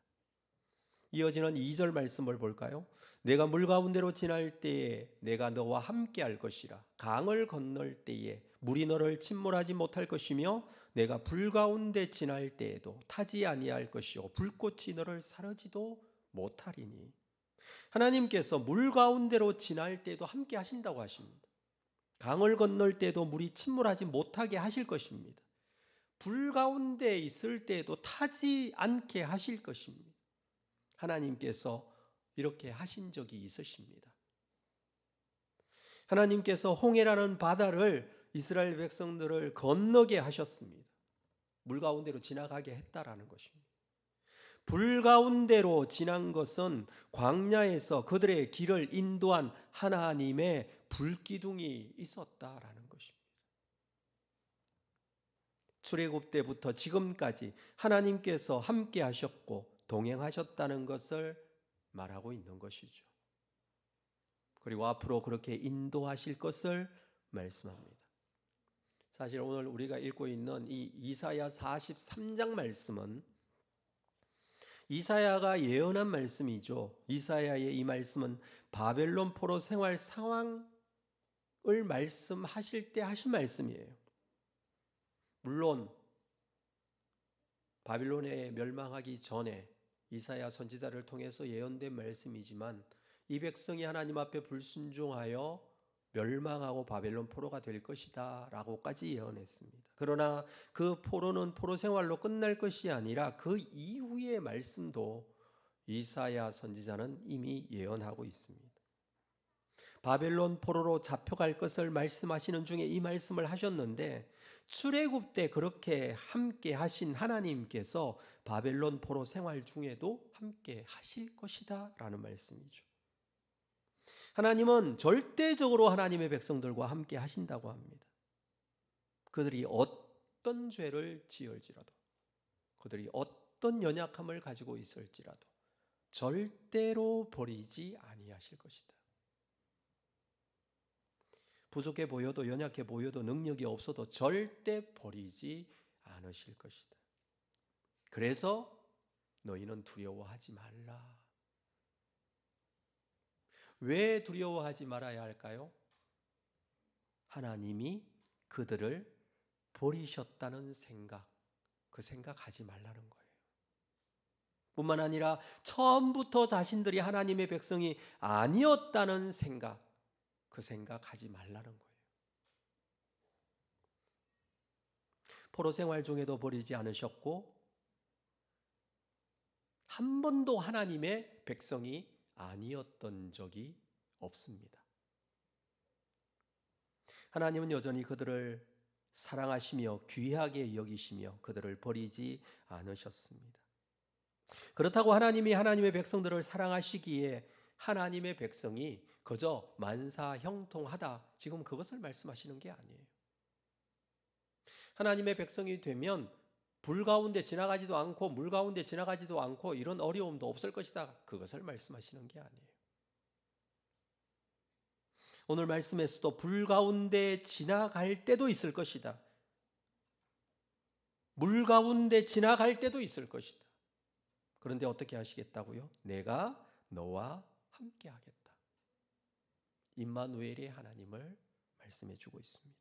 이어지는 2절 말씀을 볼까요? 내가 물 가운데로 지날 때에 내가 너와 함께 할 것이라. 강을 건널 때에 물이 너를 침몰하지 못할 것이며 내가 불 가운데 지날 때에도 타지 아니할 것이요 불꽃이 너를 사르지도 못하리니. 하나님께서 물 가운데로 지날 때도 함께 하신다고 하십니다. 강을 건널 때도 물이 침몰하지 못하게 하실 것입니다. 불 가운데 있을 때도 타지 않게 하실 것입니다. 하나님께서 이렇게 하신 적이 있으십니다. 하나님께서 홍해라는 바다를 이스라엘 백성들을 건너게 하셨습니다. 물 가운데로 지나가게 했다라는 것입니다. 불 가운데로 지난 것은 광야에서 그들의 길을 인도한 하나님의 불기둥이 있었다라는 것입니다. 출애굽 때부터 지금까지 하나님께서 함께 하셨고 동행하셨다는 것을 말하고 있는 것이죠. 그리고 앞으로 그렇게 인도하실 것을 말씀합니다. 사실 오늘 우리가 읽고 있는 이 이사야 43장 말씀은 이사야가 예언한 말씀이죠. 이사야의 이 말씀은 바벨론 포로 생활 상황을 말씀하실 때 하신 말씀이에요. 물론 바빌론에 멸망하기 전에 이사야 선지자를 통해서 예언된 말씀이지만 이 백성이 하나님 앞에 불순종하여 멸망하고 바벨론 포로가 될 것이다 라고까지 예언했습니다. 그러나 그 포로는 포로 생활로 끝날 것이 아니라 그 이후의 말씀도 이사야 선지자는 이미 예언하고 있습니다. 바벨론 포로로 잡혀갈 것을 말씀하시는 중에 이 말씀을 하셨는데 출애굽 때 그렇게 함께 하신 하나님께서 바벨론 포로 생활 중에도 함께 하실 것이다 라는 말씀이죠. 하나님은 절대적으로 하나님의 백성들과 함께 하신다고 합니다. 그들이 어떤 죄를 지을지라도, 그들이 어떤 연약함을 가지고 있을지라도 절대로 버리지 아니하실 것이다. 부족해 보여도 연약해 보여도 능력이 없어도 절대 버리지 않으실 것이다. 그래서 너희는 두려워하지 말라. 왜 두려워하지 말아야 할까요? 하나님이 그들을 버리셨다는 생각, 그 생각하지 말라는 거예요. 뿐만 아니라 처음부터 자신들이 하나님의 백성이 아니었다는 생각, 그 생각하지 말라는 거예요. 포로 생활 중에도 버리지 않으셨고 한 번도 하나님의 백성이 아니었던 적이 없습니다. 하나님은 여전히 그들을 사랑하시며 귀하게 여기시며 그들을 버리지 않으셨습니다. 그렇다고 하나님이 하나님의 백성들을 사랑하시기에 하나님의 백성이 그저 만사형통하다, 지금 그것을 말씀하시는 게 아니에요. 하나님의 백성이 되면 불 가운데 지나가지도 않고 물 가운데 지나가지도 않고 이런 어려움도 없을 것이다, 그것을 말씀하시는 게 아니에요. 오늘 말씀에서도 불 가운데 지나갈 때도 있을 것이다, 물 가운데 지나갈 때도 있을 것이다. 그런데 어떻게 하시겠다고요? 내가 너와 함께 하겠다. 임마누엘의 하나님을 말씀해 주고 있습니다.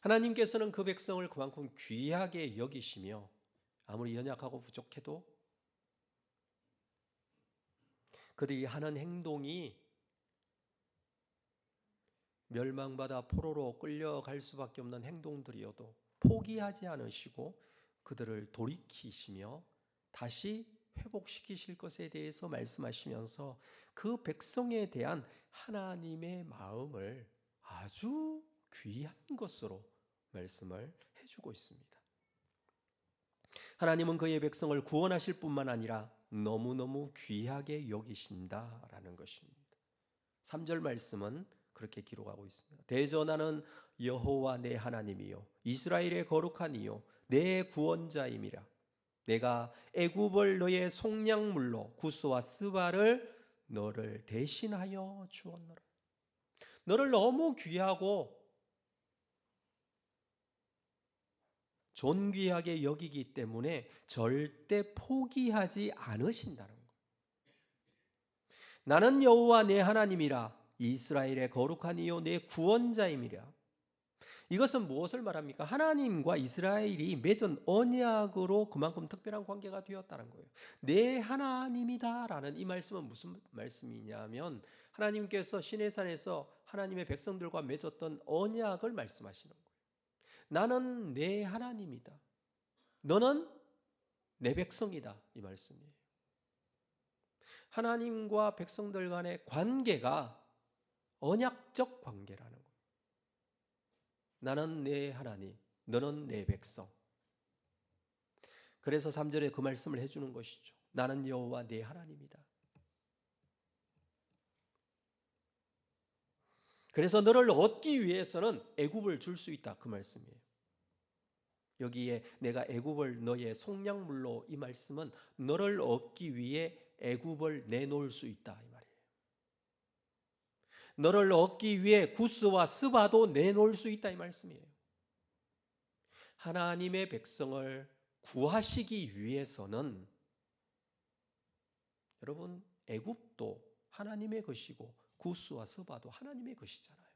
하나님께서는 그 백성을 그만큼 귀하게 여기시며 아무리 연약하고 부족해도 그들이 하는 행동이 멸망받아 포로로 끌려갈 수밖에 없는 행동들이어도 포기하지 않으시고 그들을 돌이키시며 다시 회복시키실 것에 대해서 말씀하시면서 그 백성에 대한 하나님의 마음을 아주 귀한 것으로 말씀을 해주고 있습니다. 하나님은 그의 백성을 구원하실 뿐만 아니라 너무너무 귀하게 여기신다라는 것입니다. 3절 말씀은 그렇게 기록하고 있습니다. 대전하는 여호와 내 하나님이요 이스라엘의 거룩한 이요 내 구원자임이라. 내가 애굽을 너의 속량물로 구스와 스바를 너를 대신하여 주었노라. 너를 너무 귀하고 존귀하게 여기기 때문에 절대 포기하지 않으신다는 거예요. 나는 여호와 내 하나님이라. 이스라엘의 거룩한 이요 내 구원자임이라. 이것은 무엇을 말합니까? 하나님과 이스라엘이 맺은 언약으로 그만큼 특별한 관계가 되었다는 거예요. 내 하나님이다라는 이 말씀은 무슨 말씀이냐면 하나님께서 시내산에서 하나님의 백성들과 맺었던 언약을 말씀하시는 거예요. 나는 내 하나님이다. 너는 내 백성이다. 이 말씀이에요. 하나님과 백성들 간의 관계가 언약적 관계라는 거예요. 나는 내 하나님, 너는 내 백성. 그래서 3절에 그 말씀을 해주는 것이죠. 나는 여호와 내 하나님이다. 그래서 너를 얻기 위해서는 애굽을 줄 수 있다, 그 말씀이에요. 여기에 내가 애굽을 너의 속량물로, 이 말씀은 너를 얻기 위해 애굽을 내놓을 수 있다 이 말이에요. 너를 얻기 위해 구스와 스바도 내놓을 수 있다 이 말씀이에요. 하나님의 백성을 구하시기 위해서는 여러분, 애굽도 하나님의 것이고 구스와 스바도 하나님의 것이잖아요.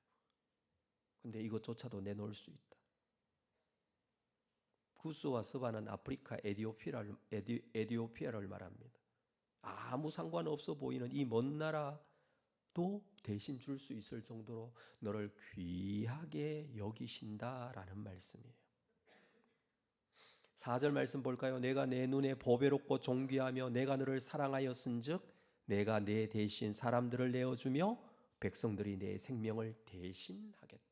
근데 이것조차도 내놓을 수 있다. 구스와 스바는 아프리카 에디오피아를 말합니다. 아무 상관없어 보이는 이 먼 나라도 대신 줄 수 있을 정도로 너를 귀하게 여기신다라는 말씀이에요. 4절 말씀 볼까요? 내가 내 눈에 보배롭고 존귀하며 내가 너를 사랑하였은즉 내가 내 대신 사람들을 내어주며 백성들이 내 생명을 대신하겠다.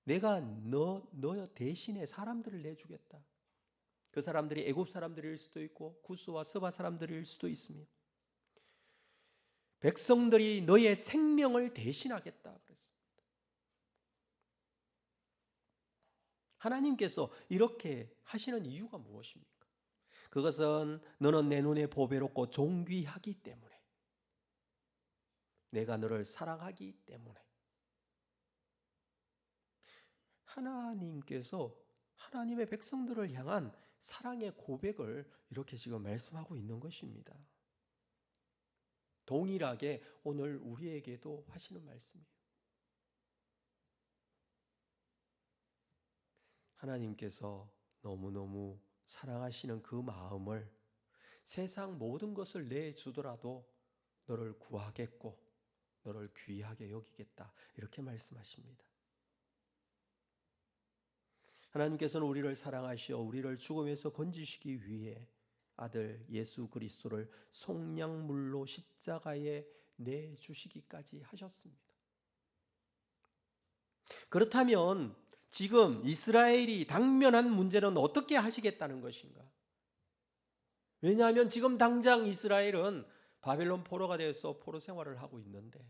내가 너 대신에 사람들을 내주겠다. 그 사람들이 애굽 사람들일 수도 있고 구스와 스바 사람들일 수도 있으며 백성들이 너의 생명을 대신하겠다 그랬습니다. 하나님께서 이렇게 하시는 이유가 무엇입니까? 그것은 너는 내 눈에 보배롭고 존귀하기 때문에, 내가 너를 사랑하기 때문에, 하나님께서 하나님의 백성들을 향한 사랑의 고백을 이렇게 지금 말씀하고 있는 것입니다. 동일하게 오늘 우리에게도 하시는 말씀이에요. 하나님께서 너무너무 사랑하시는 그 마음을 세상 모든 것을 내주더라도 너를 구하겠고 너를 귀하게 여기겠다 이렇게 말씀하십니다. 하나님께서는 우리를 사랑하시어 우리를 죽음에서 건지시기 위해 아들 예수 그리스도를 속량물로 십자가에 내주시기까지 하셨습니다. 그렇다면 지금 이스라엘이 당면한 문제는 어떻게 하시겠다는 것인가? 왜냐하면 지금 당장 이스라엘은 바벨론 포로가 되어서 포로 생활을 하고 있는데,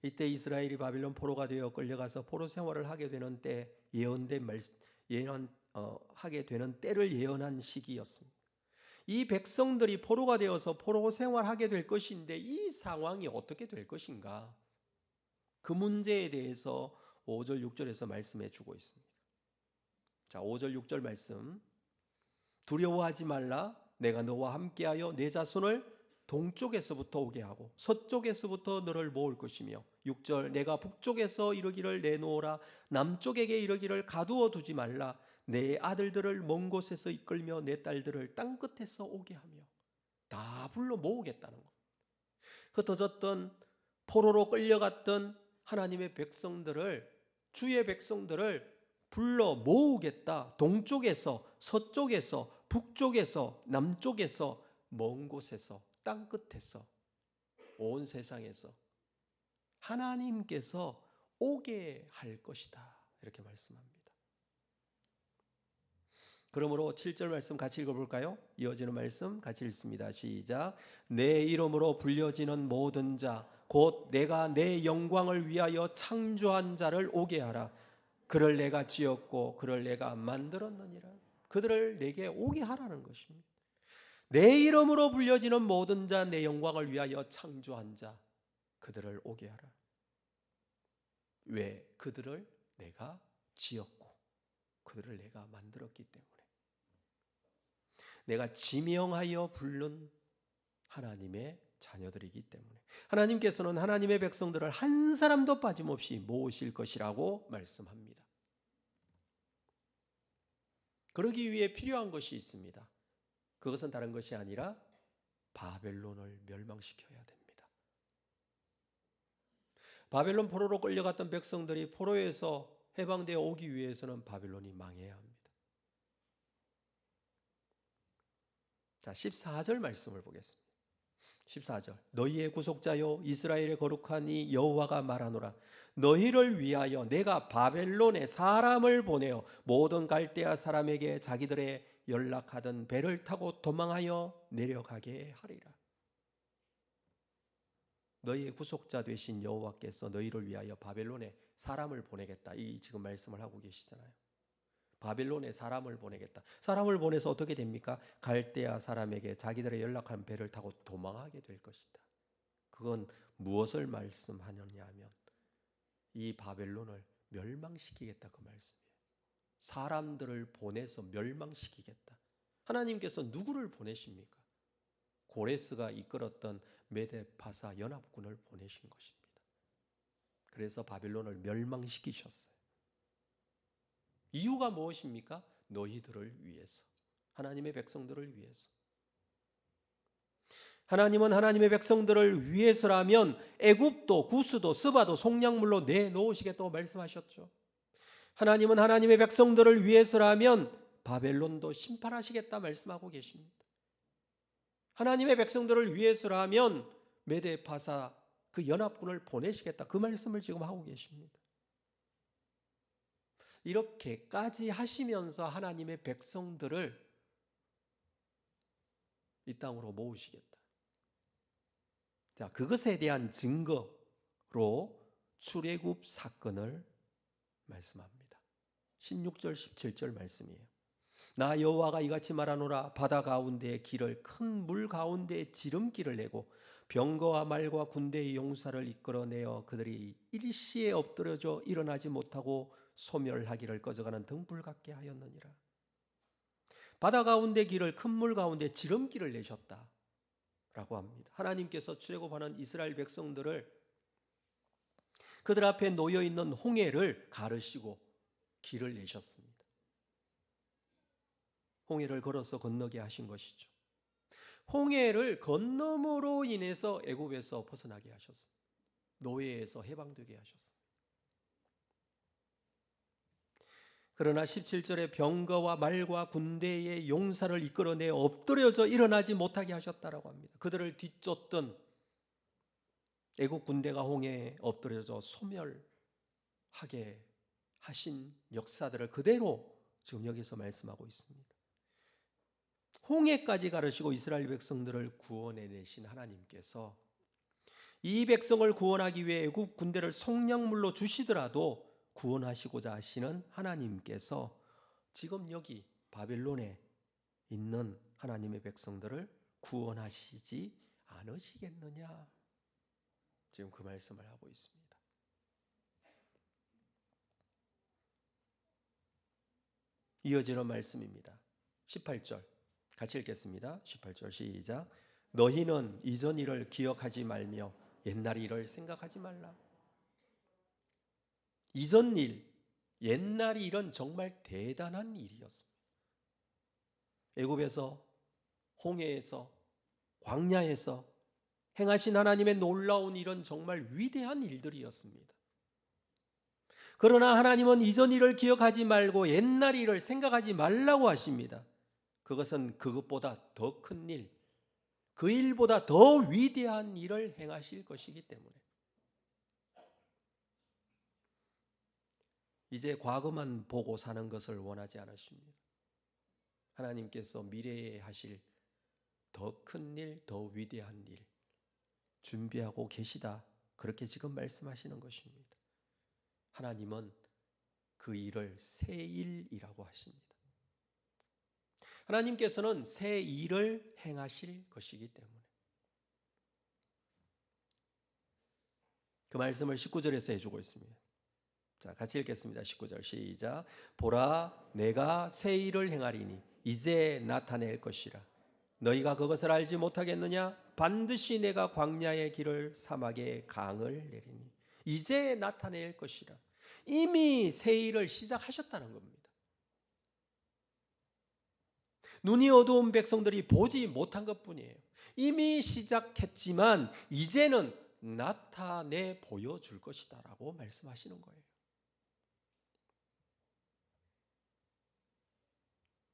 이때 이스라엘이 바벨론 포로가 되어 끌려가서 포로 생활을 하게 되는 때 하게 되는 때를 예언한 시기였습니다. 이 백성들이 포로가 되어서 포로 생활하게 될 것인데 이 상황이 어떻게 될 것인가? 그 문제에 대해서 5절 6절에서 말씀해 주고 있습니다. 자, 5절 6절 말씀. 두려워하지 말라. 내가 너와 함께하여 내 자손을 동쪽에서부터 오게 하고 서쪽에서부터 너를 모을 것이며 6절 내가 북쪽에서 이르기를 내놓으라. 남쪽에게 이르기를 가두어 두지 말라. 내 아들들을 먼 곳에서 이끌며 내 딸들을 땅끝에서 오게 하며, 다 불러 모으겠다는 것. 흩어졌던 포로로 끌려갔던 하나님의 백성들을, 주의 백성들을 불러 모으겠다. 동쪽에서, 서쪽에서, 북쪽에서, 남쪽에서, 먼 곳에서, 땅끝에서, 온 세상에서 하나님께서 오게 할 것이다 이렇게 말씀합니다. 그러므로 7절 말씀 같이 읽어볼까요? 이어지는 말씀 같이 읽습니다. 시작. 내 이름으로 불려지는 모든 자 곧 내가 내 영광을 위하여 창조한 자를 오게 하라. 그를 내가 지었고 그를 내가 만들었느니라. 그들을 내게 오게 하라는 것입니다. 내 이름으로 불려지는 모든 자, 내 영광을 위하여 창조한 자, 그들을 오게 하라. 왜? 그들을 내가 지었고 그들을 내가 만들었기 때문에. 내가 지명하여 부른 하나님의 자녀들이기 때문에. 하나님께서는 하나님의 백성들을 한 사람도 빠짐없이 모으실 것이라고 말씀합니다. 그러기 위해 필요한 것이 있습니다. 그것은 다른 것이 아니라 바벨론을 멸망시켜야 됩니다. 바벨론 포로로 끌려갔던 백성들이 포로에서 해방되어 오기 위해서는 바벨론이 망해야 합니다. 자, 14절 말씀을 보겠습니다. 14절 너희의 구속자여 이스라엘의 거룩한 이 여호와가 말하노라. 너희를 위하여 내가 바벨론에 사람을 보내어 모든 갈대아 사람에게 자기들의 연락하던 배를 타고 도망하여 내려가게 하리라. 너희의 구속자 되신 여호와께서 너희를 위하여 바벨론에 사람을 보내겠다. 이 지금 말씀을 하고 계시잖아요. 바벨론에 사람을 보내겠다. 사람을 보내서 어떻게 됩니까? 갈대아 사람에게 자기들의 연락한 배를 타고 도망하게 될 것이다. 그건 무엇을 말씀하느냐 하면 이 바벨론을 멸망시키겠다 그 말씀이에요. 사람들을 보내서 멸망시키겠다. 하나님께서 누구를 보내십니까? 고레스가 이끌었던 메데파사 연합군을 보내신 것입니다. 그래서 바벨론을 멸망시키셨어요. 이유가 무엇입니까? 너희들을 위해서, 하나님의 백성들을 위해서. 하나님은 하나님의 백성들을 위해서라면 애굽도 구스도 스바도 속량물로 내놓으시겠다고 말씀하셨죠. 하나님은 하나님의 백성들을 위해서라면 바벨론도 심판하시겠다 말씀하고 계십니다. 하나님의 백성들을 위해서라면 메데파사 그 연합군을 보내시겠다 그 말씀을 지금 하고 계십니다. 이렇게까지 하시면서 하나님의 백성들을 이 땅으로 모으시겠다. 자, 그것에 대한 증거로 출애굽 사건을 말씀합니다. 16절 17절 말씀이에요. 나 여호와가 이같이 말하노라. 바다 가운데의 길을 큰 물 가운데에 지름길을 내고 병거와 말과 군대의 용사를 이끌어내어 그들이 일시에 엎드려져 일어나지 못하고 소멸하기를 꺼져가는 등불 같게 하였느니라. 바다 가운데 길을 큰 물 가운데 지름길을 내셨다 라고 합니다. 하나님께서 출애굽하는 이스라엘 백성들을 그들 앞에 놓여있는 홍해를 가르시고 길을 내셨습니다. 홍해를 걸어서 건너게 하신 것이죠. 홍해를 건너므로 인해서 애굽에서 벗어나게 하셨습니다. 노예에서 해방되게 하셨습니다. 그러나 17절에 병거와 말과 군대의 용사를 이끌어내 엎드려져 일어나지 못하게 하셨다라고 합니다. 그들을 뒤쫓던 애국 군대가 홍해에 엎드려져 소멸하게 하신 역사들을 그대로 지금 여기서 말씀하고 있습니다. 홍해까지 가르시고 이스라엘 백성들을 구원해내신 하나님께서 이 백성을 구원하기 위해 애국 군대를 속량물로 주시더라도 구원하시고자 하시는 하나님께서 지금 여기 바벨론에 있는 하나님의 백성들을 구원하시지 않으시겠느냐? 지금 그 말씀을 하고 있습니다. 이어지는 말씀입니다. 18절 같이 읽겠습니다. 18절 시작. 너희는 이전 일을 기억하지 말며 옛날 일을 생각하지 말라. 이전 일, 옛날 일은 정말 대단한 일이었습니다. 애굽에서, 홍해에서, 광야에서 행하신 하나님의 놀라운 일은 정말 위대한 일들이었습니다. 그러나 하나님은 이전 일을 기억하지 말고 옛날 일을 생각하지 말라고 하십니다. 그것은 그것보다 더 큰 일, 그 일보다 더 위대한 일을 행하실 것이기 때문에 이제 과거만 보고 사는 것을 원하지 않으십니다. 하나님께서 미래에 하실 더 큰 일, 더 위대한 일 준비하고 계시다. 그렇게 지금 말씀하시는 것입니다. 하나님은 그 일을 새 일이라고 하십니다. 하나님께서는 새 일을 행하실 것이기 때문에 그 말씀을 19절에서 해주고 있습니다. 자, 같이 읽겠습니다. 19절 시작. 보라, 내가 새 일을 행하리니 이제 나타낼 것이라. 너희가 그것을 알지 못하겠느냐? 반드시 내가 광야의 길을 사막의 강을 내리니 이제 나타낼 것이라. 이미 새 일을 시작하셨다는 겁니다. 눈이 어두운 백성들이 보지 못한 것뿐이에요. 이미 시작했지만 이제는 나타내 보여줄 것이다 라고 말씀하시는 거예요.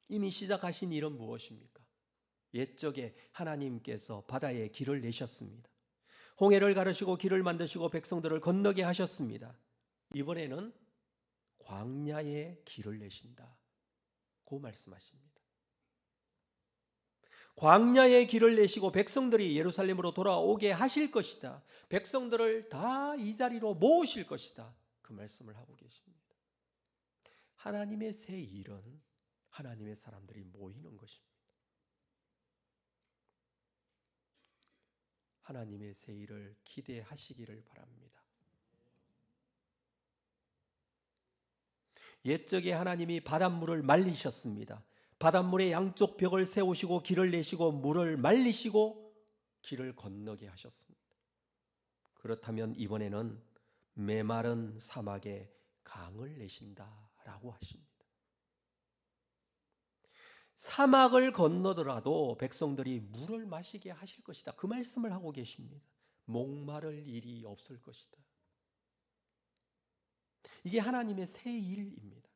이미 시작하신 일은 무엇입니까? 옛적에 하나님께서 바다에 길을 내셨습니다. 홍해를 가르시고 길을 만드시고 백성들을 건너게 하셨습니다. 이번에는 광야에 길을 내신다 고 말씀하십니다. 광야의 길을 내시고 백성들이 예루살렘으로 돌아오게 하실 것이다. 백성들을 다 이 자리로 모으실 것이다. 그 말씀을 하고 계십니다. 하나님의 새 일은 하나님의 사람들이 모이는 것입니다. 하나님의 새 일을 기대하시기를 바랍니다. 옛적에 하나님이 바닷물을 말리셨습니다. 바닷물의 양쪽 벽을 세우시고 길을 내시고 물을 말리시고 길을 건너게 하셨습니다. 그렇다면 이번에는 메마른 사막에 강을 내신다라고 하십니다. 사막을 건너더라도 백성들이 물을 마시게 하실 것이다. 그 말씀을 하고 계십니다. 목마를 일이 없을 것이다. 이게 하나님의 새 일입니다.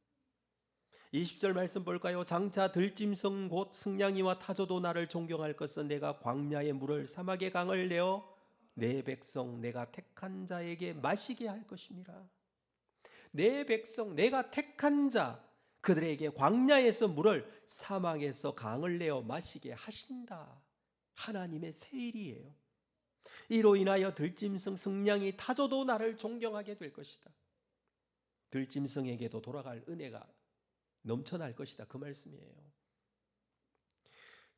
20절 말씀 볼까요? 장차 들짐승 곧 승냥이와 타조도 나를 존경할 것은 내가 광야의 물을 사막의 강을 내어 내 백성 내가 택한 자에게 마시게 할 것임이라. 내 백성 내가 택한 자 그들에게 광야에서 물을 사막에서 강을 내어 마시게 하신다. 하나님의 새 일이에요. 이로 인하여 들짐승 승냥이 타조도 나를 존경하게 될 것이다. 들짐승에게도 돌아갈 은혜가 넘쳐날 것이다. 그 말씀이에요.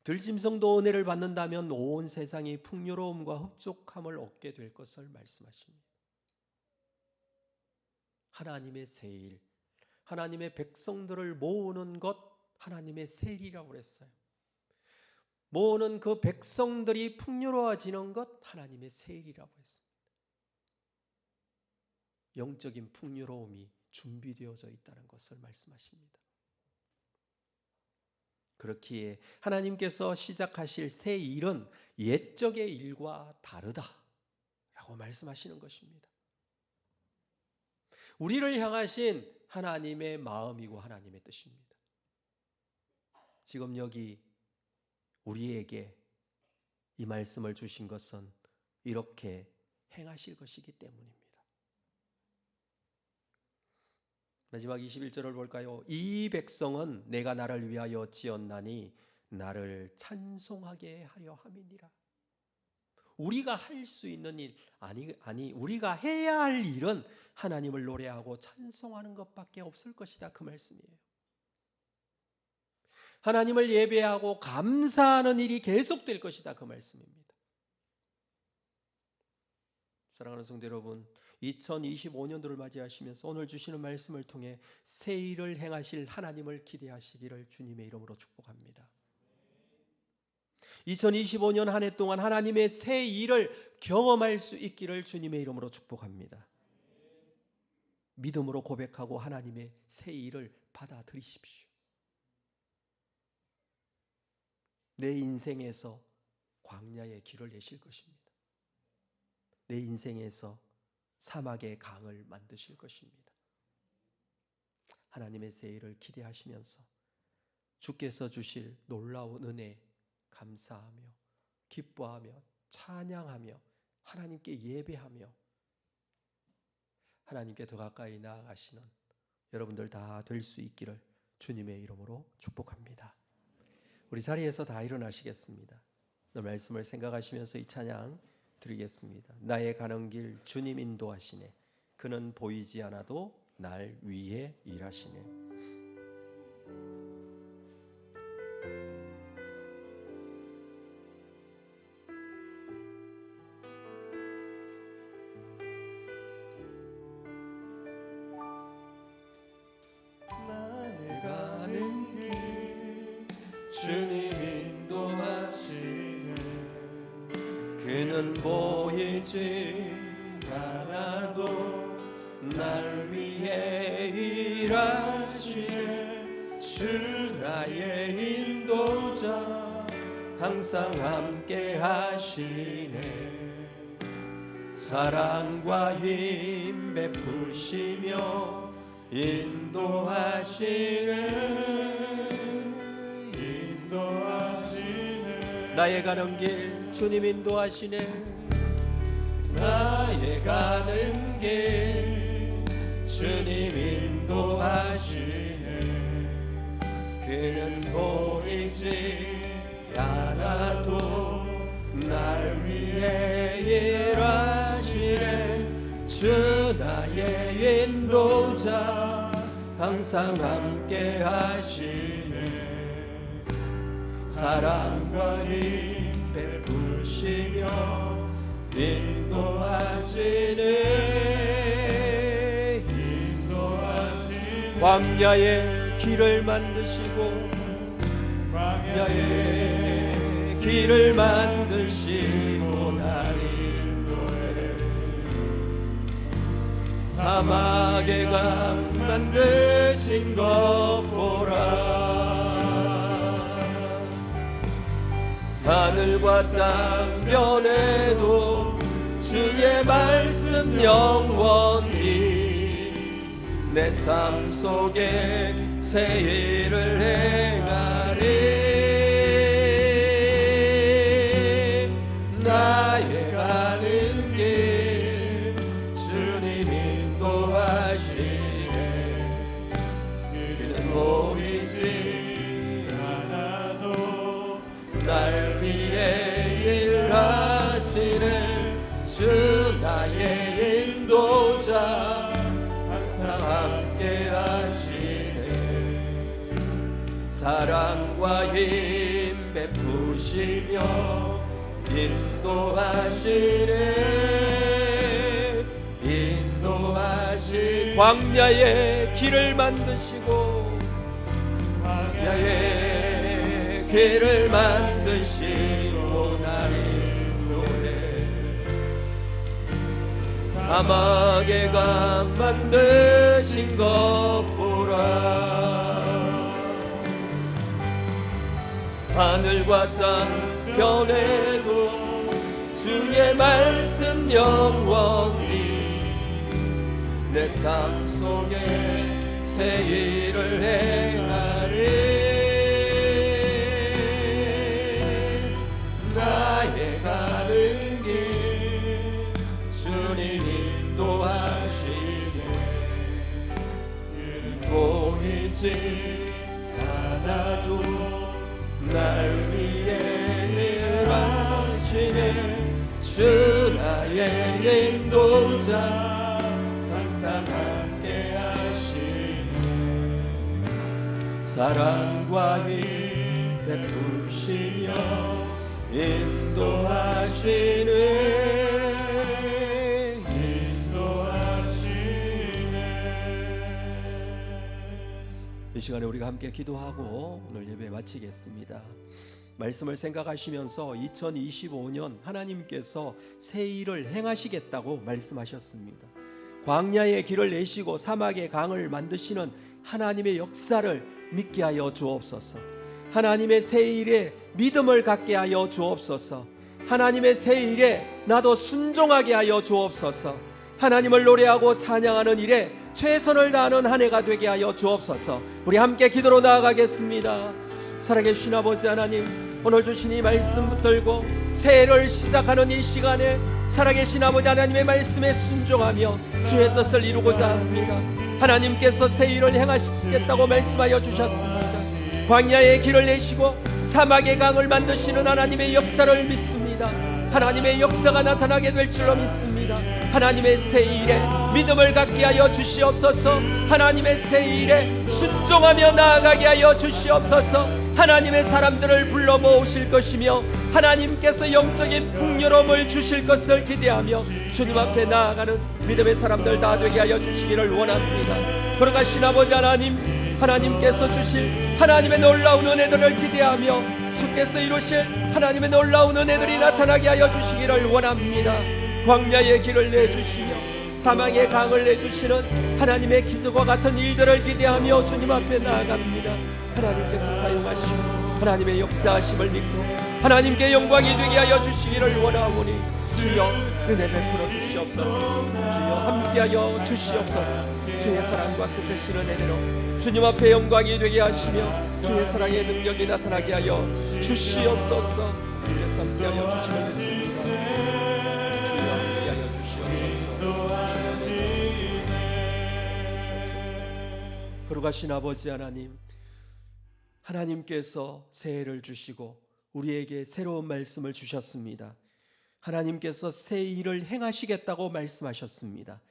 들짐승도 은혜를 받는다면 온 세상이 풍요로움과 흡족함을 얻게 될 것을 말씀하십니다. 하나님의 새 일, 하나님의 백성들을 모으는 것, 하나님의 새 일이라고 그랬어요. 모으는 그 백성들이 풍요로워지는 것, 하나님의 새 일이라고 했습니다. 영적인 풍요로움이 준비되어져 있다는 것을 말씀하십니다. 그렇기에 하나님께서 시작하실 새 일은 옛적의 일과 다르다라고 말씀하시는 것입니다. 우리를 향하신 하나님의 마음이고 하나님의 뜻입니다. 지금 여기 우리에게 이 말씀을 주신 것은 이렇게 행하실 것이기 때문입니다. 마지막 21절을 볼까요? 이 백성은 내가 나를 위하여 지었나니 나를 찬송하게 하려 함이니라. 우리가 할 수 있는 일, 아니 우리가 해야 할 일은 하나님을 노래하고 찬송하는 것밖에 없을 것이다. 그 말씀이에요. 하나님을 예배하고 감사하는 일이 계속될 것이다. 그 말씀입니다. 사랑하는 성도 여러분, 2025년도를 맞이하시면서 오늘 주시는 말씀을 통해 새 일을 행하실 하나님을 기대하시기를 주님의 이름으로 축복합니다. 2025년 한 해 동안 하나님의 새 일을 경험할 수 있기를 주님의 이름으로 축복합니다. 믿음으로 고백하고 하나님의 새 일을 받아들이십시오. 내 인생에서 광야의 길을 내실 것입니다. 내 인생에서 사막의 강을 만드실 것입니다. 하나님의 새 일을 기대하시면서 주께서 주실 놀라운 은혜 감사하며 기뻐하며 찬양하며 하나님께 예배하며 하나님께 더 가까이 나아가시는 여러분들 다 될 수 있기를 주님의 이름으로 축복합니다. 우리 자리에서 다 일어나시겠습니다. 오늘 말씀을 생각하시면서 이 찬양 드리겠습니다. 나의 가는 길 주님 인도하시네. 그는 보이지 않아도 날 위해 일하시네. 나의 가는 길 주님 인도하시네. 그는 보이지 않아도 날 위해 일하시네. 주 나의 인도자 항상 함께 하시네. 사랑과 힘 베푸시며 인도하시네. 나의 가는 길 주님 인도하시네. 나의 가는 길 주님 인도하시네. 그는 보이지 하나도 날 위해 일하시네. 주 나의 인도자 항상 함께 하시네. 사랑과 힘 베푸시며 인도하시네. 광야의 길을 만드시고 광야의 길을 만드시고 날 인도해. 사막의 강 만드신 것 보라. 하늘과 땅 변해도 주의 말씀 영원히 내 삶 속에 새 일을 행하리. 나의 가는 길 주님 인도하시네. 그는 보이지 않아도 날 위해 일하시네. 주 나의 인도자 항상 함께 하시네. 사랑과 힘 베푸시며 인도하시네. 인도하시 광야의 길을 만드시고 광야의 길을 만드시고 날 인도해. 사막의 강 만드신 것 보라. 하늘과 땅 변해도 주의 말씀 영원히 내 삶 속에 새 일을 행하리. 나의 가는 길 주님 인도하시네. 보이지 않아도 날 위해 일하시네. 주 나의 인도자 항상 함께 하시네. 사랑과 힘 베푸시며 인도하시네. 이 시간에 우리가 함께 기도하고 오늘 예배 마치겠습니다. 말씀을 생각하시면서 2025년 하나님께서 새 일을 행하시겠다고 말씀하셨습니다. 광야의 길을 내시고 사막의 강을 만드시는 하나님의 역사를 믿게 하여 주옵소서. 하나님의 새 일에 믿음을 갖게 하여 주옵소서. 하나님의 새 일에 나도 순종하게 하여 주옵소서. 하나님을 노래하고 찬양하는 일에 최선을 다하는 한 해가 되게 하여 주옵소서. 우리 함께 기도로 나아가겠습니다. 살아계신 아버지 하나님, 오늘 주신 이 말씀 붙들고 새해를 시작하는 이 시간에 살아계신 아버지 하나님의 말씀에 순종하며 주의 뜻을 이루고자 합니다. 하나님께서 새 일을 행하시겠다고 말씀하여 주셨습니다. 광야의 길을 내시고 사막의 강을 만드시는 하나님의 역사를 믿습니다. 하나님의 역사가 나타나게 될 줄로 믿습니다. 하나님의 새 일에 믿음을 갖게 하여 주시옵소서. 하나님의 새 일에 순종하며 나아가게 하여 주시옵소서. 하나님의 사람들을 불러 모으실 것이며 하나님께서 영적인 풍요로움을 주실 것을 기대하며 주님 앞에 나아가는 믿음의 사람들 다 되게 하여 주시기를 원합니다. 걸어가신 아버지 하나님, 하나님께서 주실 하나님의 놀라운 은혜들을 기대하며 주께서 이루실 하나님의 놀라운 은혜들이 나타나게 하여 주시기를 원합니다. 광야의 길을 내주시며 사막의 강을 내주시는 하나님의 기적과 같은 일들을 기대하며 주님 앞에 나아갑니다. 하나님께서 사용하시고 하나님의 역사하심을 믿고 하나님께 영광이 되게 하여 주시기를 원하오니 주여 은혜 베풀어 주시옵소서. 주여 함께하여 주시옵소서. 주의 사랑과 뜻하신 은혜대로 주님 앞에 영광이 되게 하시며 주의 사랑의 능력이 나타나게 하여 주시옵소서. 주께서 함께하여 주시길 믿습니다. 주여 함께하여 주시옵소서. 거룩하신 아버지 하나님, 하나님께서 새해를 주시고 우리에게 새로운 말씀을 주셨습니다. 하나님께서 새 일을 행하시겠다고 말씀하셨습니다.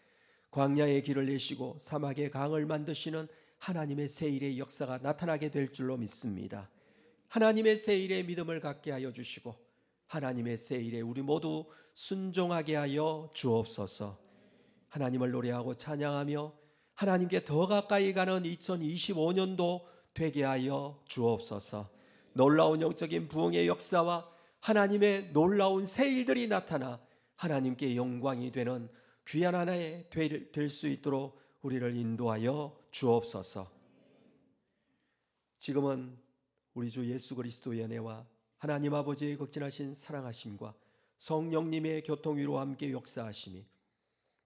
광야의 길을 내시고 사막의 강을 만드시는 하나님의 새 일의 역사가 나타나게 될 줄로 믿습니다. 하나님의 새 일에 믿음을 갖게 하여 주시고 하나님의 새 일에 우리 모두 순종하게 하여 주옵소서. 하나님을 노래하고 찬양하며 하나님께 더 가까이 가는 2025년도 되게 하여 주옵소서. 놀라운 영적인 부흥의 역사와 하나님의 놀라운 새 일들이 나타나 하나님께 영광이 되는 귀한 한 해 될 수 있도록 우리를 인도하여 주옵소서. 지금은 우리 주 예수 그리스도의 은혜와 하나님 아버지의 극진하신 사랑하심과 성령님의 교통 위로 함께 역사하심이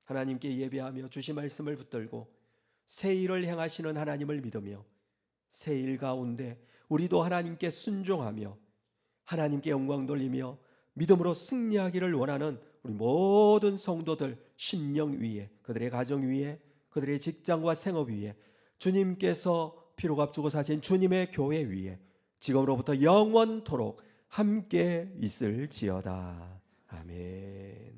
하나님께 예배하며 주신 말씀을 붙들고 새 일을 행하시는 하나님을 믿으며 새 일 가운데 우리도 하나님께 순종하며 하나님께 영광 돌리며 믿음으로 승리하기를 원하는 우리 모든 성도들 심령 위에, 그들의 가정 위에, 그들의 직장과 생업 위에, 주님께서 피로 값주고 사신 주님의 교회 위에 지금으로부터 영원토록 함께 있을지어다. 아멘.